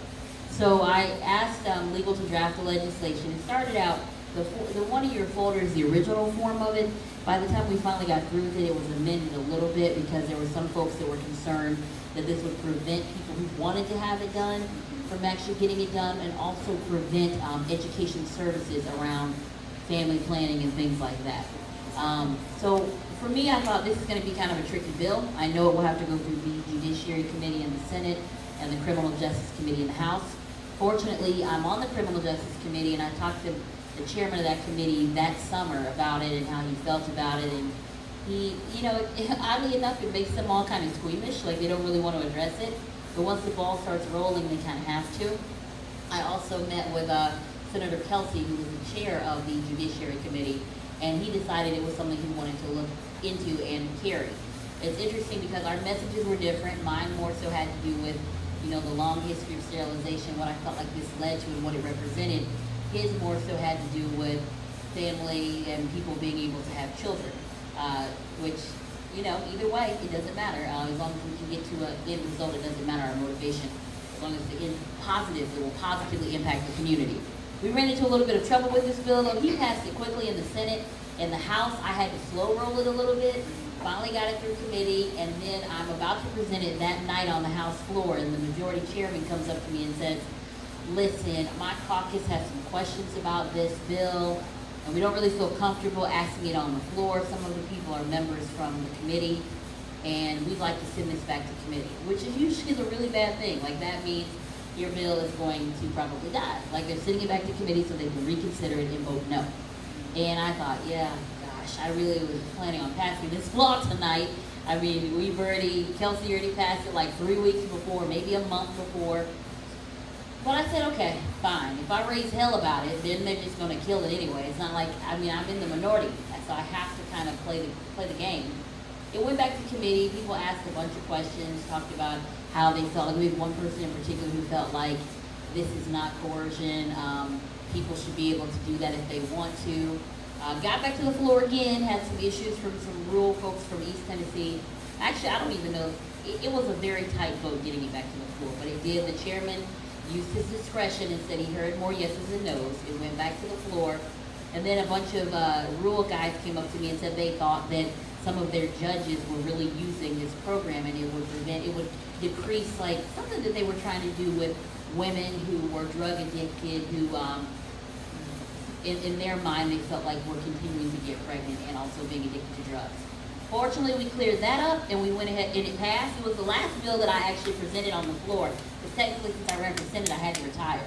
D: So I asked legal to draft the legislation. It started out, the one of your folders, the original form of it, by the time we finally got through with it, it was amended a little bit because there were some folks that were concerned that this would prevent people who wanted to have it done from actually getting it done, and also prevent education services around family planning and things like that. So for me, I thought this is going to be kind of a tricky bill. I know it will have to go through the Judiciary Committee in the Senate and the Criminal Justice Committee in the House. Fortunately, I'm on the Criminal Justice Committee, and I talked to the chairman of that committee that summer about it and how he felt about it. And he, oddly enough, it makes them all kind of squeamish, like they don't really want to address it. But once the ball starts rolling, they kind of have to. I also met with Senator Kelsey, who was the chair of the Judiciary Committee, and he decided it was something he wanted to look into and carry. It's interesting because our messages were different. Mine more so had to do with, the long history of sterilization, what I felt like this led to and what it represented. His more so had to do with family and people being able to have children, which, you know, either way, it doesn't matter. As long as we can get to an end result, it doesn't matter our motivation. As long as the end positive, it will positively impact the community. We ran into a little bit of trouble with this bill. He passed it quickly in the Senate. In the House, I had to slow roll it a little bit. Finally got it through committee, and then I'm about to present it that night on the House floor, and the majority chairman comes up to me and says, listen, my caucus has some questions about this bill, and we don't really feel comfortable asking it on the floor. Some of the people are members from the committee, and we'd like to send this back to committee, which is usually a really bad thing. Like, that means your bill is going to probably die. Like, they're sending it back to committee so they can reconsider it and vote no. And I thought, yeah, gosh, I really was planning on passing this law tonight. I mean, Kelsey already passed it like 3 weeks before, maybe a month before. But I said, okay, fine. If I raise hell about it, then they're just going to kill it anyway. It's not like, I mean, I'm in the minority, so I have to kind of play the game. It went back to committee. People asked a bunch of questions, talked about how they felt. Like, we had one person in particular who felt like this is not coercion. People should be able to do that if they want to. Got back to the floor again, had some issues from some rural folks from East Tennessee. Actually, I don't even know. It was a very tight vote getting it back to the floor, but it did. The chairman used his discretion and said he heard more yeses and nos. It went back to the floor. And then a bunch of rural guys came up to me and said they thought that some of their judges were really using this program, and it would decrease, like, something that they were trying to do with women who were drug addicted, who in their mind they felt like were continuing to get pregnant and also being addicted to drugs. Fortunately, we cleared that up, and we went ahead, and it passed. It was the last bill that I actually presented on the floor, because technically, since I ran for Senate, I had to retire,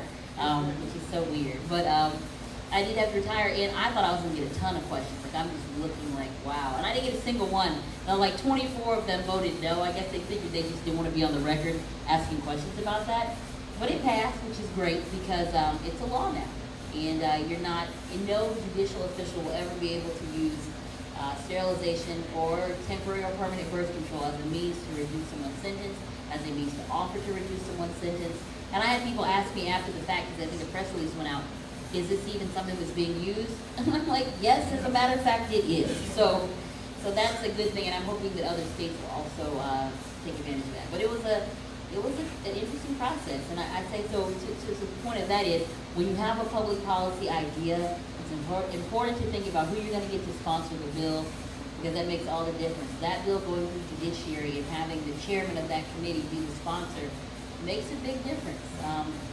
D: which is so weird. But I did have to retire, and I thought I was going to get a ton of questions. Like, I'm just looking like, wow. And I didn't get a single one. Like, 24 of them voted no. I guess they figured they just didn't want to be on the record asking questions about that. But it passed, which is great, because it's a law now. And you're not, no judicial official will ever be able to use sterilization or temporary or permanent birth control as a means to reduce someone's sentence, as a means to offer to reduce someone's sentence. And I had people ask me after the fact, because I think the press release went out, is this even something that's being used? And I'm like, yes, as a matter of fact, it is. So that's a good thing, and I'm hoping that other states will also take advantage of that. But it was an interesting process, and I say so. To the point of that is, when you have a public policy idea, it's important to think about who you're going to get to sponsor the bill, because that makes all the difference. That bill going through judiciary and having the chairman of that committee be the sponsor makes a big difference.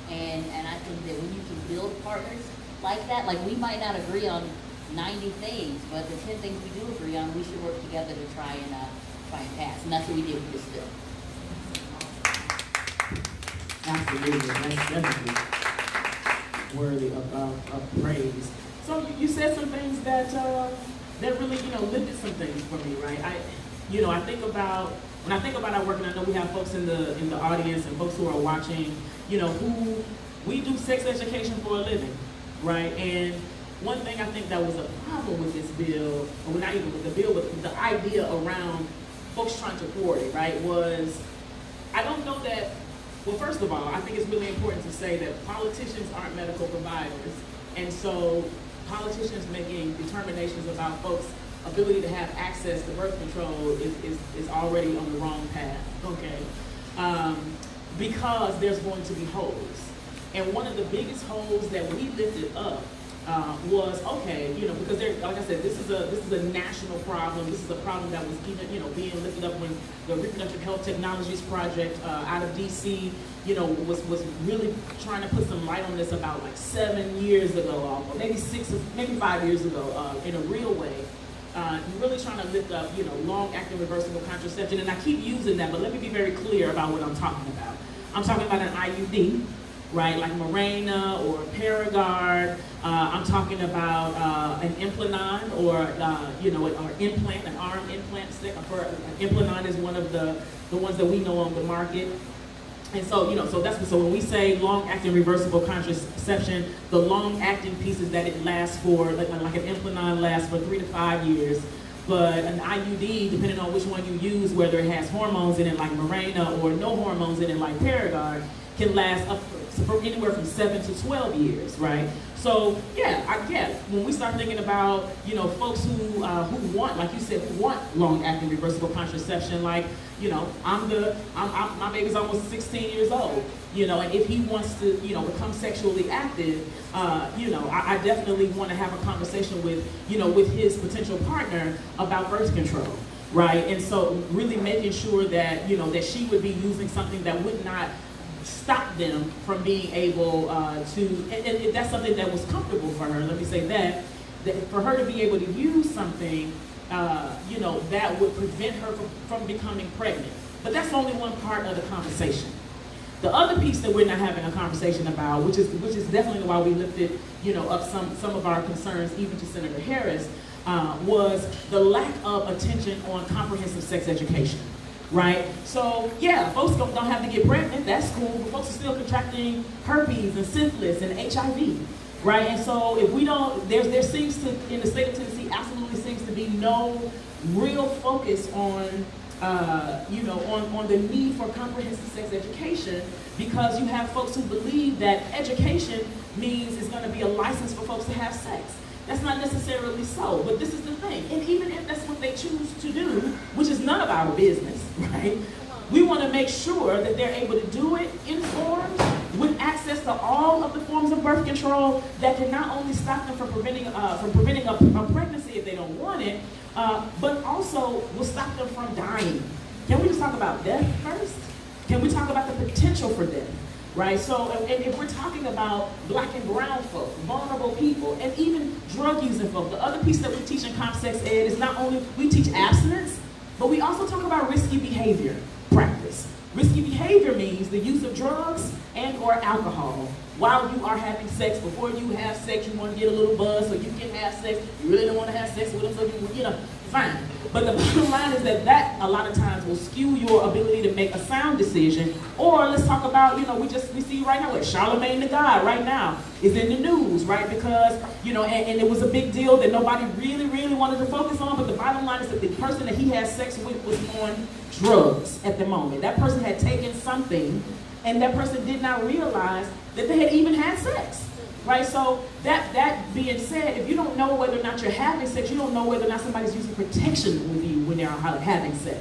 D: And I think that when you can build partners like that, like, we might not agree on 90 things, but the 10 things we do agree on, we should work together to try and pass. And that's what we did with this bill.
B: Absolutely, that's definitely worthy of praise. So you said some things that really, lifted some things for me, right? I think about, when I think about our work, and I know we have folks in the audience and folks who are watching, who we do sex education for a living, right? And one thing I think that was a problem with this bill, or not even with the bill, but the idea around folks trying to thwart it, right, was, I don't know that, well, first of all, I think it's really important to say that politicians aren't medical providers, and so politicians making determinations about folks' ability to have access to birth control is already on the wrong path, okay? Because there's going to be holes. And one of the biggest holes that we lifted up was, okay, because like I said, this is a national problem. This is a problem that was even, being lifted up when the Reproductive Health Technologies Project out of DC, was really trying to put some light on this about like 7 years ago, or maybe 5 years ago, in a real way. Really trying to lift up, long-acting reversible contraception, and I keep using that, but let me be very clear about what I'm talking about. I'm talking about an IUD, right, like Mirena or Paragard. I'm talking about an Implanon, or or implant, an arm implant stick. Implanon is one of the ones that we know on the market. And so, so when we say long-acting reversible contraception, the long-acting piece is that it lasts for, like an Implanon lasts for 3 to 5 years. But an IUD, depending on which one you use, whether it has hormones in it like Mirena or no hormones in it like Paragard, can last up for anywhere from 7 to 12 years, right? So yeah, when we start thinking about, you know, folks who want, like you said, who want long-acting reversible contraception, like, you know, my baby's almost 16 years old, you know, and if he wants to, you know, become sexually active, you know, I definitely want to have a conversation with, you know, with his potential partner about birth control, right? And so really making sure that, you know, that she would be using something that would not stop them from being able and that's something that was comfortable for her, let me say that for her to be able to use something, you know, that would prevent her from becoming pregnant. But that's only one part of the conversation. The other piece that we're not having a conversation about, which is definitely why we lifted, you know, up some of our concerns even to Senator Harris, was the lack of attention on comprehensive sex education. Right? So, yeah, folks don't have to get pregnant, that's cool, but folks are still contracting herpes and syphilis and HIV, right? And so if we don't, there seems to, in the state of Tennessee, absolutely seems to be no real focus on, you know, on the need for comprehensive sex education, because you have folks who believe that education means it's going to be a license for folks to have sex. That's not necessarily so, but this is the thing. And even if that's what they choose to do, which is none of our business, right? We want to make sure that they're able to do it informed, with access to all of the forms of birth control that can not only stop them from preventing a pregnancy if they don't want it, but also will stop them from dying. Can we just talk about death first? Can we talk about the potential for death? Right, so and if we're talking about black and brown folk, vulnerable people, and even drug using folk, the other piece that we teach in comp sex ed is not only we teach abstinence, but we also talk about risky behavior practice. Risky behavior means the use of drugs and or alcohol while you are having sex. Before you have sex, you want to get a little buzz so you can have sex. You really don't want to have sex with them, so you know, fine. But the bottom line is that a lot of times will skew your ability to make a sound decision. Or let's talk about, you know, we see right now, Charlemagne the God right now is in the news, right? Because, you know, and it was a big deal that nobody really wanted to focus on, but the bottom line is that the person that he had sex with was on drugs at the moment. That person had taken something, and that person did not realize that they had even had sex. Right, so that being said, if you don't know whether or not you're having sex, you don't know whether or not somebody's using protection with you when they're having sex.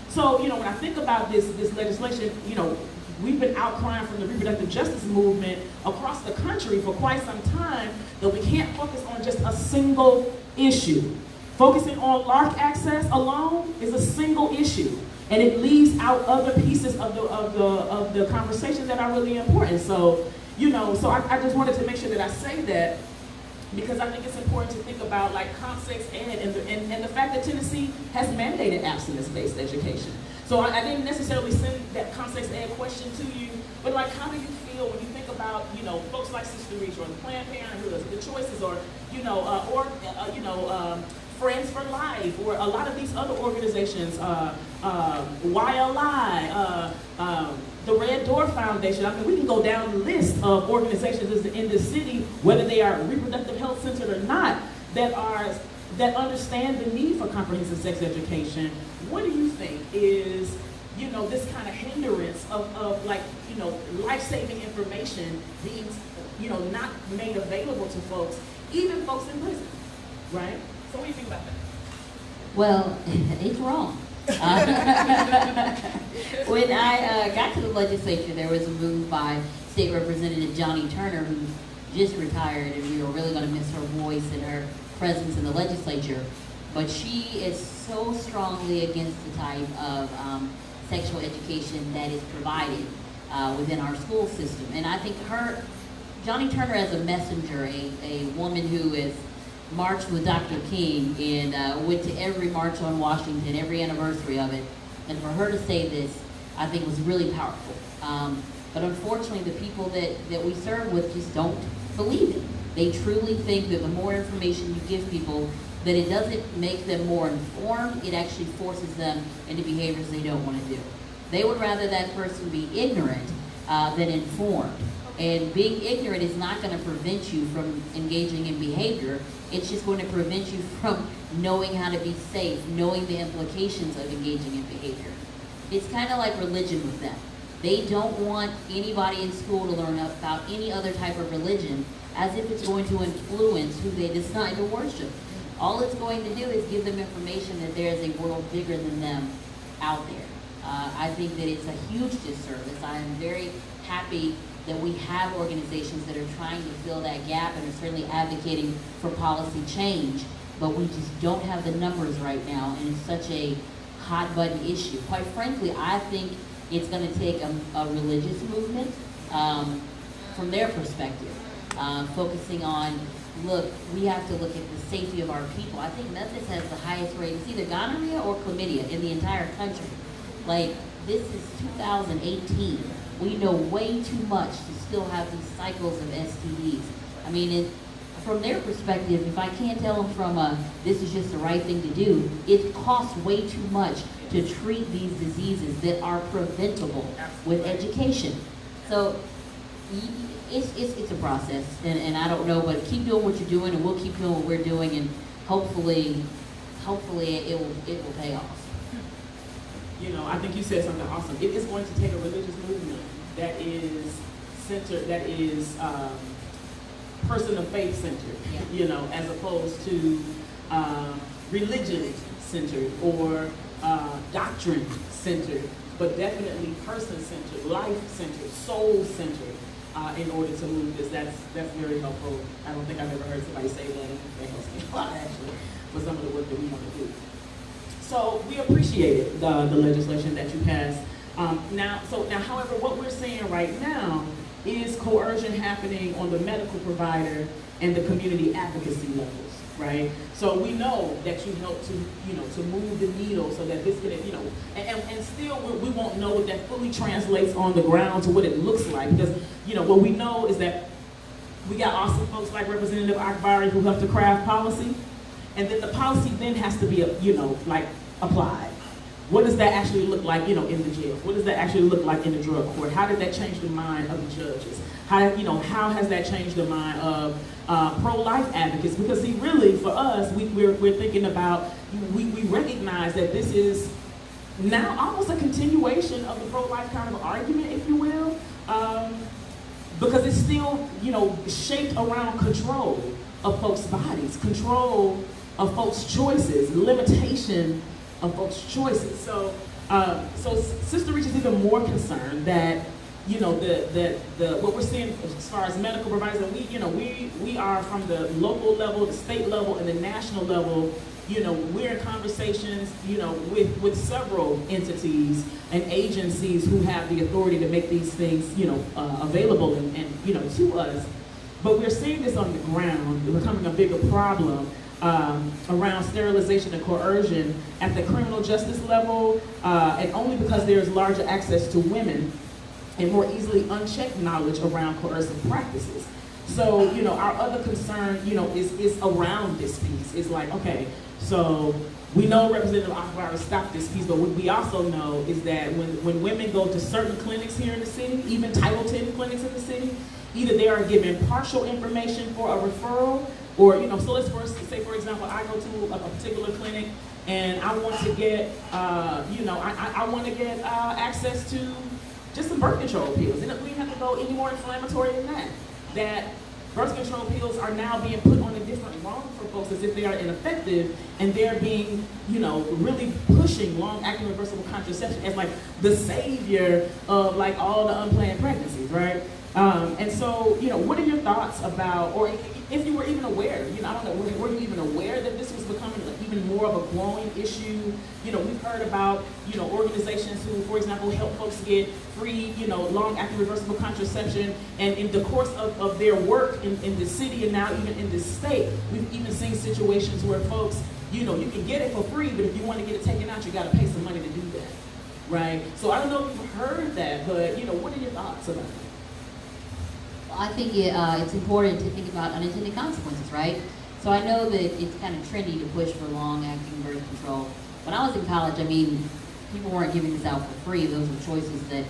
B: So, you know, when I think about this legislation, you know, we've been outcrying from the reproductive justice movement across the country for quite some time that we can't focus on just a single issue. Focusing on LARC access alone is a single issue, and it leaves out other pieces of the conversation that are really important. So, you know, so I just wanted to make sure that I say that, because I think it's important to think about like comp sex ed and the fact that Tennessee has mandated abstinence-based education. So I didn't necessarily send that comp sex ed question to you, but like, how do you feel when you think about, you know, folks like Sister Reach or the Planned Parenthood, the Choices, or, you know, Friends for Life, or a lot of these other organizations, YLI, the Red Door Foundation. I mean, we can go down the list of organizations in the city, whether they are reproductive health centered or not, that understand the need for comprehensive sex education. What do you think is, you know, this kind of hindrance of like, you know, life-saving information being, you know, not made available to folks, even folks in prison, right? So what do you think about that?
D: Well, it's wrong. When I got to the legislature, there was a move by State Representative Johnny Turner, who just retired, and we were really going to miss her voice and her presence in the legislature. But she is so strongly against the type of sexual education that is provided within our school system. And I think Johnny Turner as a messenger, a woman who is marched with Dr. King and went to every march on Washington, every anniversary of it. And for her to say this, I think was really powerful. But unfortunately, the people that we serve with just don't believe it. They truly think that the more information you give people, that it doesn't make them more informed, it actually forces them into behaviors they don't want to do. They would rather that person be ignorant than informed. And being ignorant is not going to prevent you from engaging in behavior. It's just going to prevent you from knowing how to be safe, knowing the implications of engaging in behavior. It's kind of like religion with them. They don't want anybody in school to learn about any other type of religion as if it's going to influence who they decide to worship. All it's going to do is give them information that there is a world bigger than them out there. I think that it's a huge disservice. I am very happy that we have organizations that are trying to fill that gap and are certainly advocating for policy change, but we just don't have the numbers right now, and it's such a hot button issue. Quite frankly, I think it's going to take a religious movement from their perspective, focusing on, look, we have to look at the safety of our people. I think Memphis has the highest rate. It's either gonorrhea or chlamydia in the entire country. Like, this is 2018. We know way too much to still have these cycles of STDs. I mean, from their perspective, if I can't tell them from this is just the right thing to do, it costs way too much to treat these diseases that are preventable with education. So it's a process, and I don't know, but keep doing what you're doing, and we'll keep doing what we're doing, and hopefully it will pay off.
B: You know, I think you said something awesome. It is going to take a religious movement that is centered, that is person of faith centered, you know, as opposed to religion centered or doctrine centered, but definitely person centered, life centered, soul centered. In order to move this, that's very helpful. I don't think I've ever heard somebody say that, and that helps me a lot actually for some of the work that we want to do. So we appreciated the legislation that you passed. Now, however, what we're seeing right now is coercion happening on the medical provider and the community advocacy levels, right? So we know that you help to, to move the needle so that this can, and still we won't know what that fully translates on the ground to what it looks like, because, what we know is that we got awesome folks like Representative Akbari who helped to craft policy, and then the policy then has to be, applied. What does that actually look like, in the jails? What does that actually look like in the drug court? How did that change the mind of the judges? How has that changed the mind of pro-life advocates? Because see, really, for us, we're thinking about, we recognize that this is now almost a continuation of the pro-life kind of argument, if you will, because it's still, shaped around control of folks' bodies, control of folks' choices, limitation of folks' choices. So Sister Reach is even more concerned that, what we're seeing as far as medical providers, and we are from the local level, the state level, and the national level. We're in conversations, with several entities and agencies who have the authority to make these things, available and to us. But we're seeing this on the ground, becoming a bigger problem around sterilization and coercion at the criminal justice level, and only because there's larger access to women and more easily unchecked knowledge around coercive practices. So, our other concern, is around this piece. It's like, okay, so we know Representative Akbari stopped this piece, but what we also know is that when women go to certain clinics here in the city, even Title X clinics in the city, either they are given partial information for a referral, or, so let's first say, for example, I go to a particular clinic and I want to get, I want to get access to just some birth control pills. And we don't have to go any more inflammatory than that. That birth control pills are now being put on a different rung for folks as if they are ineffective, and they're being, really pushing long-acting reversible contraception as like the savior of like all the unplanned pregnancies, right? And so, what are your thoughts about, or if you were even aware, I don't know, were you even aware that this was becoming even more of a growing issue? We've heard about, organizations who, for example, help folks get free, long-acting reversible contraception, and in the course of their work in the city and now even in this state, we've even seen situations where folks, you can get it for free, but if you want to get it taken out, you got to pay some money to do that, right? So I don't know if you've heard that, but, what are your thoughts about it?
D: I think it's important to think about unintended consequences, right? So I know that it's kind of trendy to push for long-acting birth control. When I was in college, people weren't giving this out for free. Those were choices that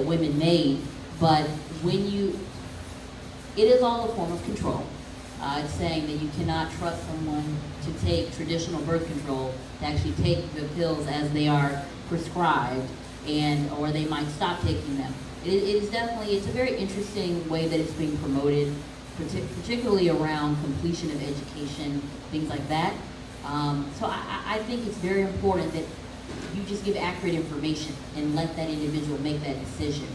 D: women made. But it is all a form of control. It's saying that you cannot trust someone to take traditional birth control, to actually take the pills as they are prescribed, or they might stop taking them. It is definitely, it's a very interesting way that it's being promoted, particularly around completion of education, things like that. So I think it's very important that you just give accurate information and let that individual make that decision.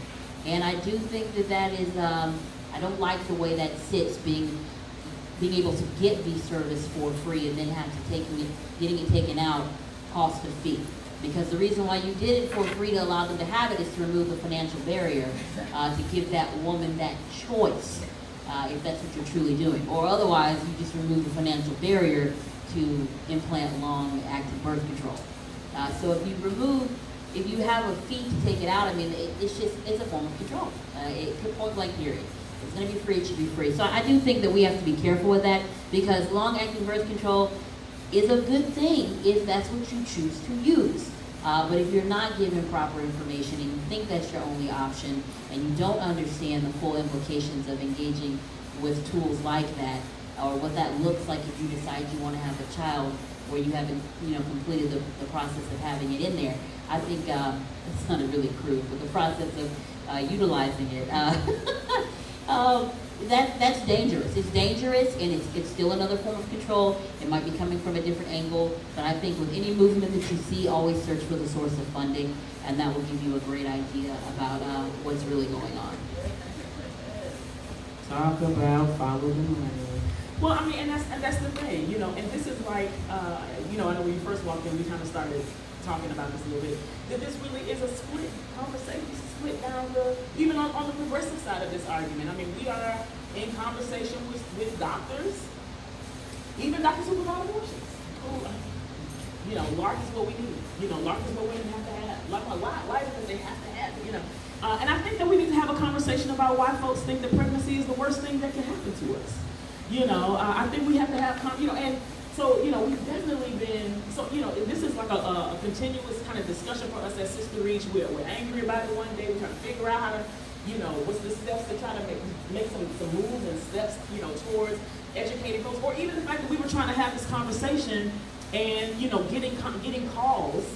D: And I do think that is, I don't like the way that sits, being able to get the service for free and then have to getting it taken out cost a fee. Because the reason why you did it for free to allow them to have it is to remove the financial barrier, to give that woman that choice, if that's what you're truly doing. Or otherwise, you just remove the financial barrier to implant long-acting birth control. So if you have a fee to take it out, I mean, it's a form of control. It could point blank period. If it's going to be free, it should be free. So I do think that we have to be careful with that, because long-acting birth control is a good thing if that's what you choose to use. But if you're not given proper information and you think that's your only option and you don't understand the full implications of engaging with tools like that, or what that looks like if you decide you want to have a child where you haven't completed the process of having it in there, I think it's not really crude, but the process of utilizing it, that's dangerous. It's dangerous, and it's still another form of control. It might be coming from a different angle, but I think with any movement that you see, always search for the source of funding, and that will give you a great idea about what's really going on.
B: Talk about follow the money. Well, I mean, and that's the thing, and this is like, I know when you first walked in, we kind of started talking about this a little bit, that this really is a split conversation. It's a split down even on the progressive side of this argument. I mean, we are in conversation with doctors, even doctors who provide abortions. LARC is what we need. LARC is what women have to have. Why is it that they have to have it, and I think that we need to have a conversation about why folks think that pregnancy is the worst thing that can happen to us. I think we have to have, and so, we've definitely been, so, this is like a continuous kind of discussion for us at Sister Reach. We're angry about it one day. We're trying to figure out how to, what's the steps to try to make some moves and steps, towards educating folks. Or even the fact that we were trying to have this conversation and, getting calls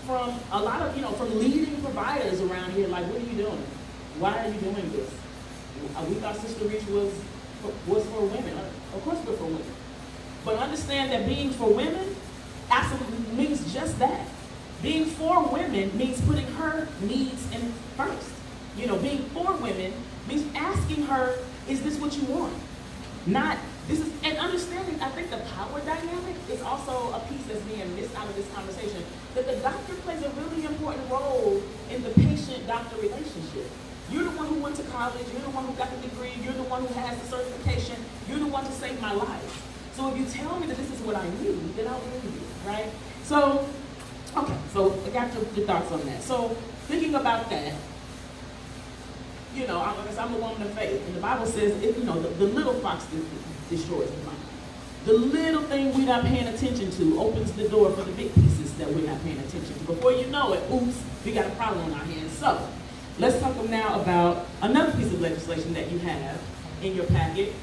B: from a lot of, from leading providers around here, like, what are you doing? Why are you doing this? We thought Sister Reach was for women. Of course we're for women. But understand that being for women absolutely means just that. Being for women means putting her needs in first. Being for women means asking her, is this what you want? And understanding, I think the power dynamic is also a piece that's being missed out of this conversation, that the doctor plays a really important role in the patient-doctor relationship. You're the one who went to college, you're the one who got the degree, you're the one who has the certification, you're the one to save my life. So if you tell me that this is what I need, then I'll believe you, right? So, okay, so I got your thoughts on that. So thinking about that, I'm a woman of faith, and the Bible says, the little fox destroys the vine. The little thing we're not paying attention to opens the door for the big pieces that we're not paying attention to. Before you know it, oops, we got a problem on our hands. So, let's talk now about another piece of legislation that you have in your packet,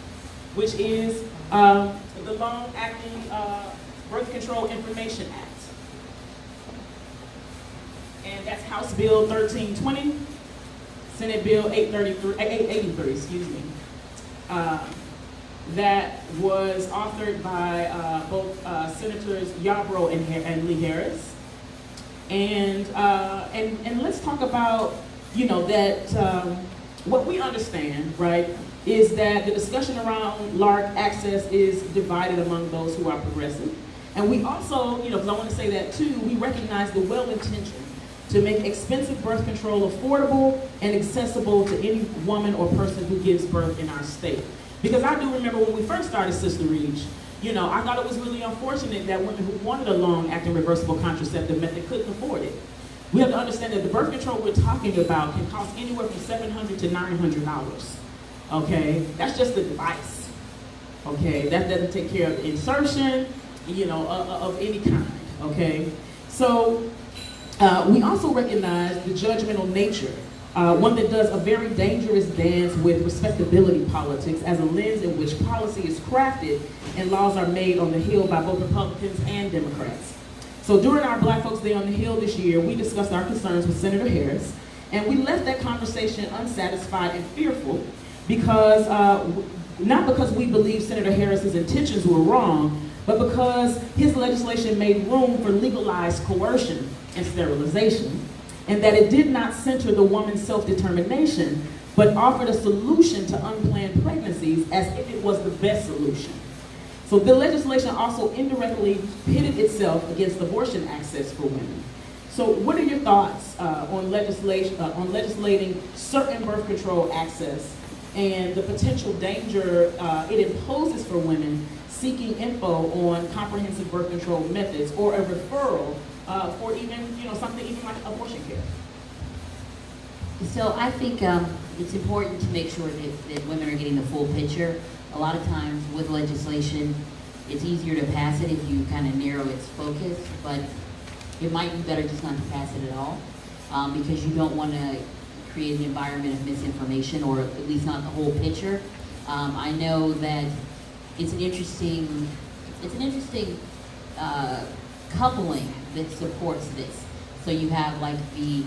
B: which is the Long-Acting Birth Control Information Act. And that's House Bill 1320, Senate Bill 883, excuse me. That was authored by both Senators Yarbrough and Lee Harris. And let's talk about, that what we understand, right, is that the discussion around LARC access is divided among those who are progressive. And we also, because I want to say that too, we recognize the well-intention to make expensive birth control affordable and accessible to any woman or person who gives birth in our state. Because I do remember when we first started Sister Reach, I thought it was really unfortunate that women who wanted a long-acting reversible contraceptive method couldn't afford it. We have to understand that the birth control we're talking about can cost anywhere from $700 to $900. Okay, that's just the device. Okay, that doesn't take care of insertion, of any kind. Okay, so we also recognize the judgmental nature, one that does a very dangerous dance with respectability politics as a lens in which policy is crafted and laws are made on the Hill by both Republicans and Democrats. So during our Black Folks Day on the Hill this year, we discussed our concerns with Senator Harris, and we left that conversation unsatisfied and fearful because, not because we believe Senator Harris's intentions were wrong, but because his legislation made room for legalized coercion and sterilization, and that it did not center the woman's self-determination, but offered a solution to unplanned pregnancies as if it was the best solution. So the legislation also indirectly pitted itself against abortion access for women. So what are your thoughts on legislating certain birth control access and the potential danger it imposes for women seeking info on comprehensive birth control methods or a referral for even, something even like abortion care?
D: So I think it's important to make sure that women are getting the full picture. A lot of times with legislation, it's easier to pass it if you kind of narrow its focus, but it might be better just not to pass it at all because you don't want to create an environment of misinformation, or at least not the whole picture. I know that it's an interesting coupling that supports this. So you have like the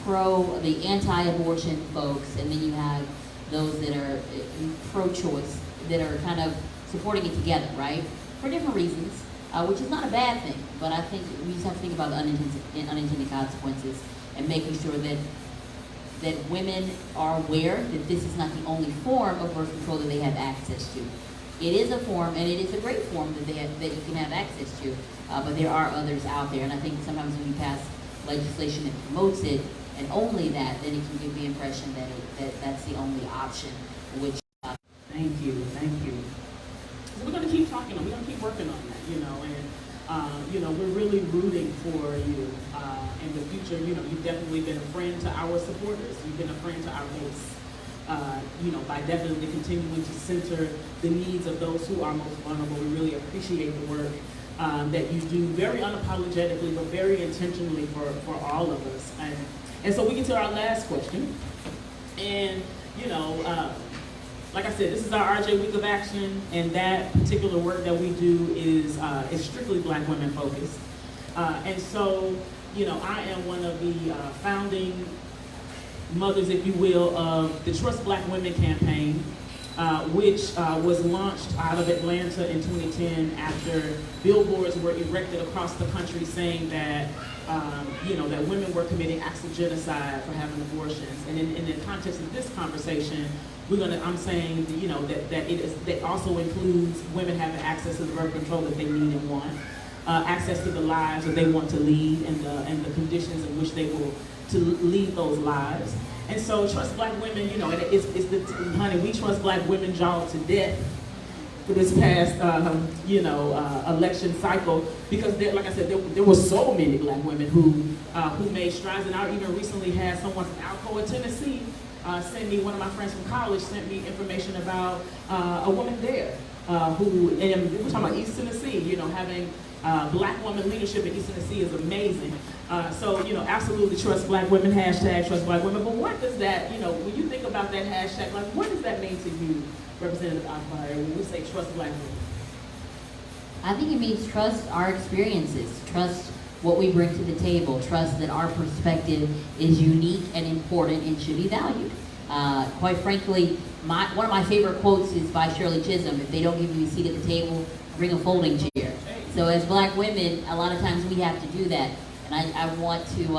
D: anti-abortion folks, and then you have those that are pro-choice that are kind of supporting it together, right? For different reasons, which is not a bad thing, but I think we just have to think about the unintended consequences and making sure that women are aware that this is not the only form of birth control that they have access to. It is a form, and it is a great form that you can have access to, but there are others out there, and I think sometimes when you pass legislation that promotes it, and only that, then it can give the impression that that's the only option, which...
B: Thank you. So we're going to keep talking, we're going to keep working on that, and we're really rooting for you in the future. You've definitely been a friend to our supporters. You've been a friend to our base. By definitely continuing to center the needs of those who are most vulnerable. We really appreciate the work that you do very unapologetically, but very intentionally for all of us. And so we get to our last question. And, like I said, this is our RJ Week of Action, and that particular work that we do is strictly Black women focused. And so, I am one of the founding mothers, if you will, of the Trust Black Women campaign, which was launched out of Atlanta in 2010 after billboards were erected across the country saying that, that women were committing acts of genocide for having abortions. And in the context of this conversation, I'm saying, that also includes women having access to the birth control that they need and want, access to the lives that they want to lead, and the conditions in which they will to lead those lives. And so Trust Black Women, honey, we trust Black women jaw to death for this past, election cycle, because like I said, there were so many Black women who made strides. And I even recently had someone from Alcoa, Tennessee, send me, one of my friends from college sent me information about a woman there and we're talking about East Tennessee, having Black woman leadership in East Tennessee is amazing. So, absolutely trust Black women, hashtag trust Black women. But what does that, when you think about that hashtag, like what does that mean to you, Representative Akbari, when we say trust Black women?
D: I think it means trust our experiences, trust what we bring to the table, trust that our perspective is unique and important and should be valued. Quite frankly, one of my favorite quotes is by Shirley Chisholm: if they don't give you a seat at the table, bring a folding chair. So as Black women, a lot of times we have to do that. And I want to,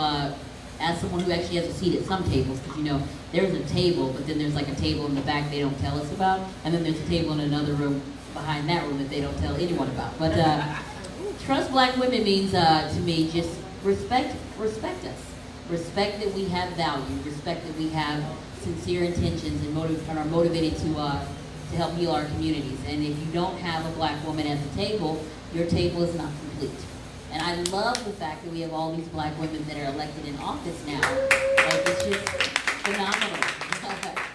D: as someone who actually has a seat at some tables, because there's a table, but then there's like a table in the back they don't tell us about, and then there's a table in another room behind that room that they don't tell anyone about. But trust Black women means, to me, just respect us. Respect that we have value, respect that we have sincere intentions and are motivated to help heal our communities. And if you don't have a Black woman at the table, your table is not complete. And I love the fact that we have all these Black women that are elected in office now. Like, it's just phenomenal.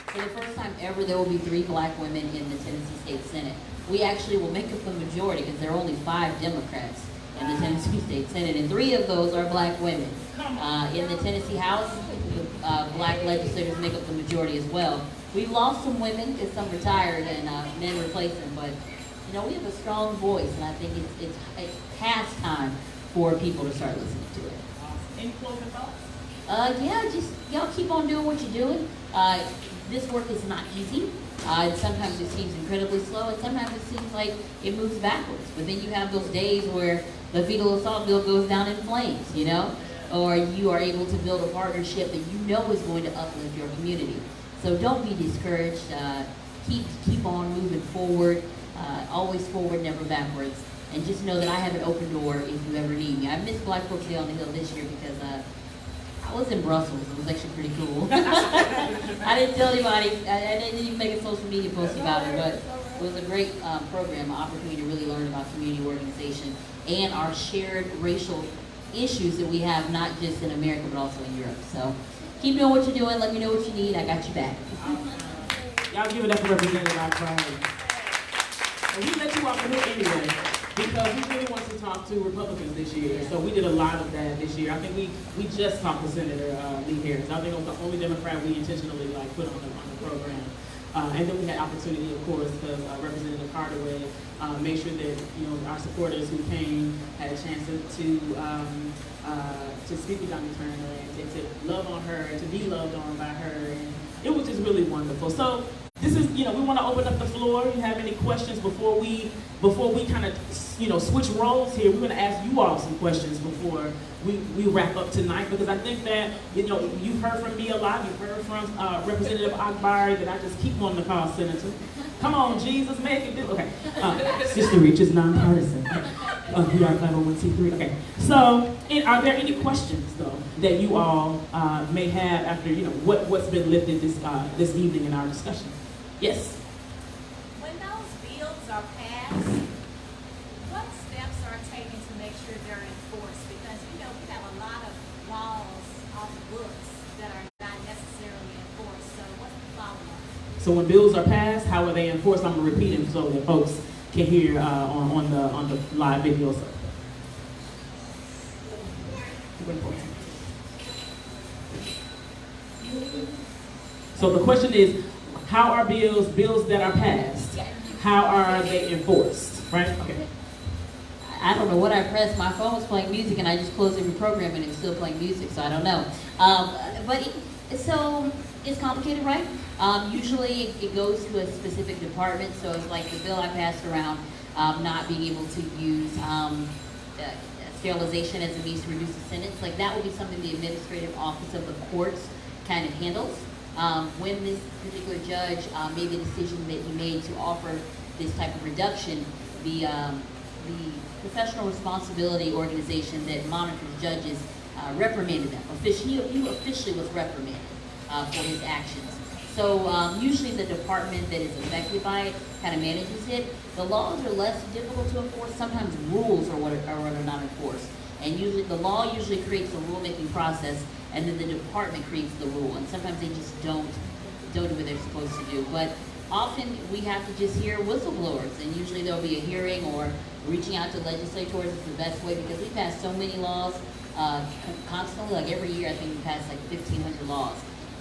D: For the first time ever, there will be 3 Black women in the Tennessee State Senate. We actually will make up the majority because there are only 5 Democrats in the Tennessee State Senate, and 3 of those are Black women. In the Tennessee House, Black legislators make up the majority as well. We've lost some women because some retired and men replaced them, but we have a strong voice, and I think it's past time for people to start listening to it.
B: Any closing thoughts?
D: Yeah, just y'all keep on doing what you're doing. This work is not easy. Sometimes it seems incredibly slow, and sometimes it seems like it moves backwards. But then you have those days where the fetal assault bill goes down in flames, you know? Or you are able to build a partnership that you know is going to uplift your community. So don't be discouraged. Keep on moving forward. Always forward, never backwards. And just know that I have an open door if you ever need me. I missed Black Folks Day on the Hill this year because I was in Brussels. It was actually pretty cool. I didn't tell anybody. I didn't even make a social media post about it, but it was a great program, an opportunity to really learn about community organization and our shared racial issues that we have, not just in America, but also in Europe. So keep doing what you're doing. Let me know what you need. I got you back.
B: Y'all give it up for Representative Akbari. And we let you off the hook anyway, because we really want to talk to Republicans this year. So we did a lot of that this year. I think we just talked to Senator Lee Harris. I think it was the only Democrat we intentionally put on the program. And then we had opportunity, of course, because Representative Hardaway made sure that our supporters who came had a chance to speak with Dr. Turner and to love on her and to be loved on by her. And it was just really wonderful. So this is, we want to open up the floor. If you have any questions before we kind of, switch roles here, we're going to ask you all some questions before we wrap up tonight, because I think that, you've heard from me a lot. You've heard from Representative Akbari that I just keep wanting to call Senator. Come on, Jesus, make it. Okay. Sister Reach is nonpartisan. We are 501c3. Okay. So, are there any questions, though, that you all may have after, what's been lifted this evening in our discussion? Yes?
E: When those bills are passed, what steps are taken to make sure they're enforced? Because, we have a lot of laws on the books that are not necessarily enforced. So what's the follow-up?
B: So when bills are passed, how are they enforced? I'm going to repeat them so that folks can hear on the live video. So the question is, how are bills that are passed, how are they enforced, right? Okay.
D: I don't know what I pressed. My phone was playing music, and I just closed every program, and it was still playing music, so I don't know. So it's complicated, right? Usually it goes to a specific department, so it's like the bill I passed around not being able to use sterilization as a means to reduce the sentence. Like, that would be something the administrative office of the courts kind of handles. When this particular judge made the decision that he made to offer this type of reduction, the professional responsibility organization that monitors judges reprimanded them. He officially was reprimanded for his actions. So usually the department that is affected by it kind of manages it. The laws are less difficult to enforce. Sometimes rules are what are not enforced. And usually the law creates a rulemaking process, and then the department creates the rule. And sometimes they just don't do what they're supposed to do. But often we have to just hear whistleblowers, and usually there'll be a hearing or reaching out to legislators is the best way, because we pass so many laws constantly. Like every year I think we pass like 1,500 laws.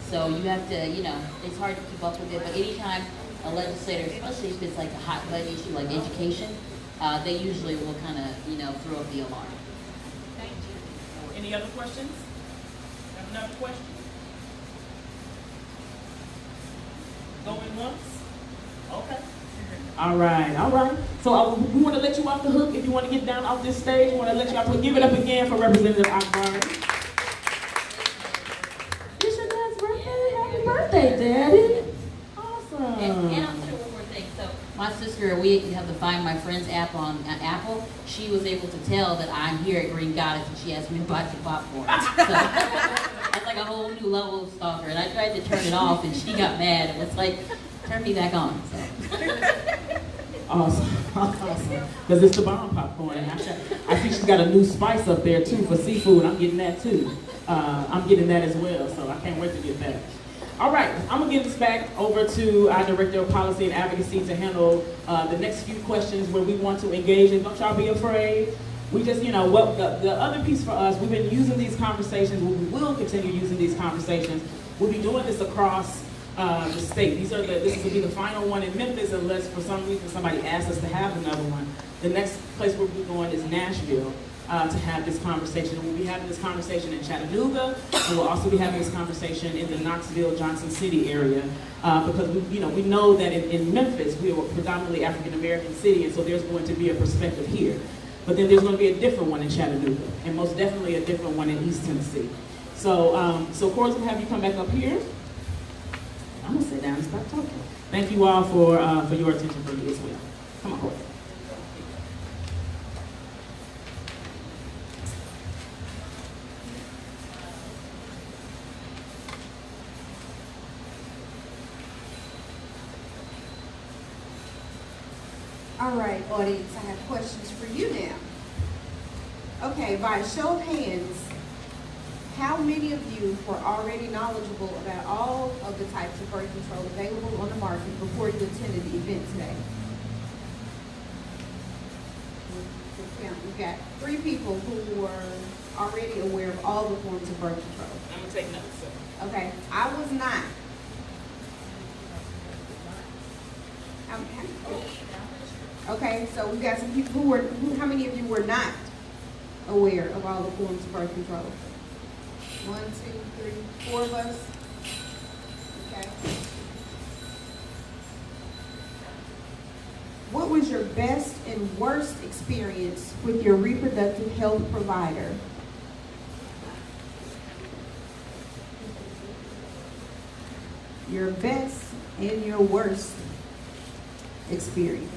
D: So you have to, it's hard to keep up with it, but anytime a legislator, especially if it's like a hot button issue like education, they usually will kind of, throw up the alarm.
E: Thank you.
B: Any other questions? Have another question? Going once? Okay. All right. So we want to let you off the hook. If you want to get down off this stage, we want to let you off the hook. Give it up again for Representative Akbari. It's your dad's birthday. Happy birthday, Daddy. Awesome.
D: And I'll tell you one more thing. So my sister, we have the Find My Friends app on Apple. She was able to tell that I'm here at Green Goddess, and she asked me to buy some popcorn. So that's like a whole new level of stalker. And I tried to turn it off, and she got mad. And it's like, turn me back on. So.
B: Awesome. Because it's the bomb popcorn. And I think she's got a new spice up there, too, for seafood. I'm getting that, too. I'm getting that as well, so I can't wait to get that. All right, I'm going to give this back over to our Director of Policy and Advocacy to handle the next few questions where we want to engage. And don't y'all be afraid. We just, the other piece for us, we've been using these conversations. We will continue using these conversations. We'll be doing this across the state. This will be the final one in Memphis, unless for some reason somebody asks us to have another one. The next place we'll be going is Nashville. to have this conversation. And we'll be having this conversation in Chattanooga, and we'll also be having this conversation in the Knoxville, Johnson City area, because we know that in Memphis, we are a predominantly African-American city, and so there's going to be a perspective here. But then there's going to be a different one in Chattanooga, and most definitely a different one in East Tennessee. So, Corey, we'll have you come back up here. I'm gonna sit down and stop talking. Thank you all for your attention for me as well. Come on, Corey.
A: All right, audience, I have questions for you now. Okay, by a show of hands, how many of you were already knowledgeable about all of the types of birth control available on the market before you attended the event today? We've got 3 people who were already aware of all the forms of birth control.
B: I'm gonna take notes, sir.
A: Okay, I was not. Okay, so we got some people how many of you were not aware of all the forms of birth control? 1, 2, 3, 4 of us. Okay. What was your best and worst experience with your reproductive health provider? Your best and your worst experience.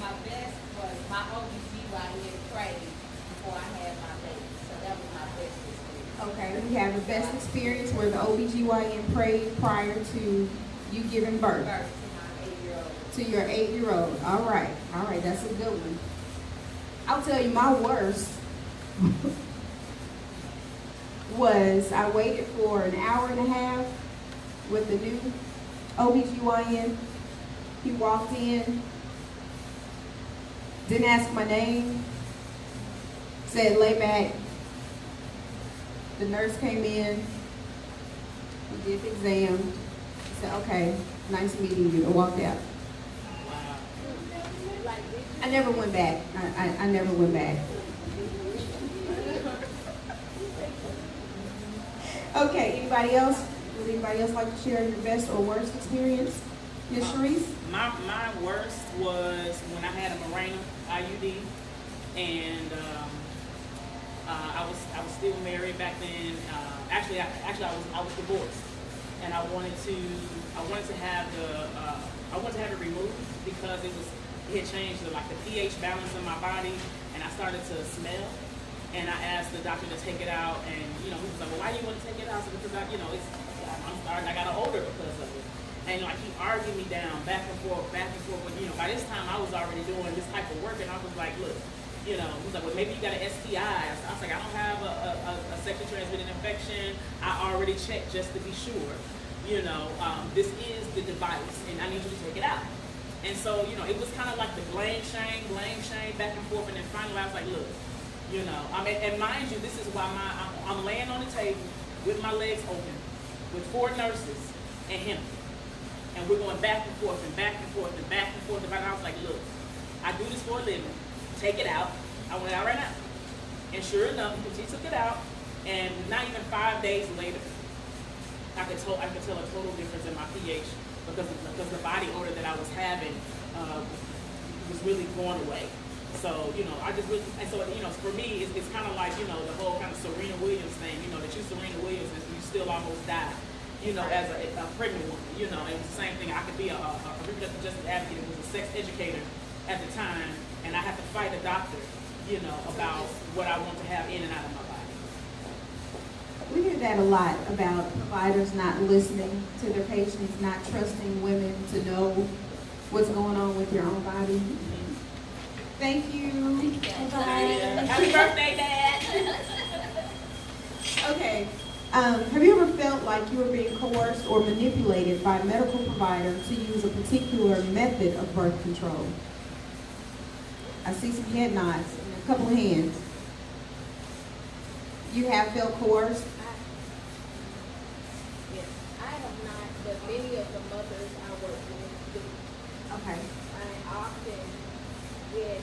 E: My best was my OBGYN prayed before I had my baby. So that was my best experience.
A: Okay, we have the best experience where the OBGYN prayed prior to you giving birth.
E: Birth to my 8-year-old.
A: To your 8-year-old. All right, that's a good one. I'll tell you my worst was I waited for an hour and a half with the new OBGYN. He walked in, didn't ask my name, said lay back. The nurse came in, he did the exam, he said, okay, nice meeting you, and walked out. I never went back. I never went back. Okay, anybody else? Would anybody else like to share your best or worst experience? Ms. Sharice?
B: My worst was when I had a Mirena IUD, and I was still married back then. Actually, I was divorced, and I wanted to have it removed because it had changed the pH balance in my body, and I started to smell. And I asked the doctor to take it out, and he was like, "Well, why do you want to take it out?" So because I got older because of it. And he argued me down back and forth. But by this time I was already doing this type of work, and I was like, "Look, he was like, well, maybe you got an STI." I was like, "I don't have a sexually transmitted infection. I already checked just to be sure. This is the device, and I need you to take it out." And so it was kind of like the blame shame back and forth, and then finally I was like, "Look." And mind you, this is why I'm laying on the table with my legs open, with 4 nurses and him, and we're going back and forth and back and forth and back and forth. And I was like, "Look, I do this for a living. Take it out." I went out right now, and sure enough, he took it out, and not even 5 days later, I could tell a total difference in my pH because the body odor that I was having was really going away. So, I just really, and so, for me, it's kind of like, the whole kind of Serena Williams thing, that you Serena Williams and you still almost die, as a pregnant woman, it was the same thing. I could be a reproductive justice advocate who was a sex educator at the time, and I have to fight a doctor, about what I want to have in and out of my body.
A: We hear that a lot about providers not listening to their patients, not trusting women to know what's going on with your own body. Thank you. Bye.
B: Happy birthday, Dad.
A: Okay. Have you ever felt like you were being coerced or manipulated by a medical provider to use a particular method of birth control? I see some head nods and a couple of hands. You have felt coerced?
F: Yes, I have not, but many of the mothers I work with do.
A: Okay.
E: I often get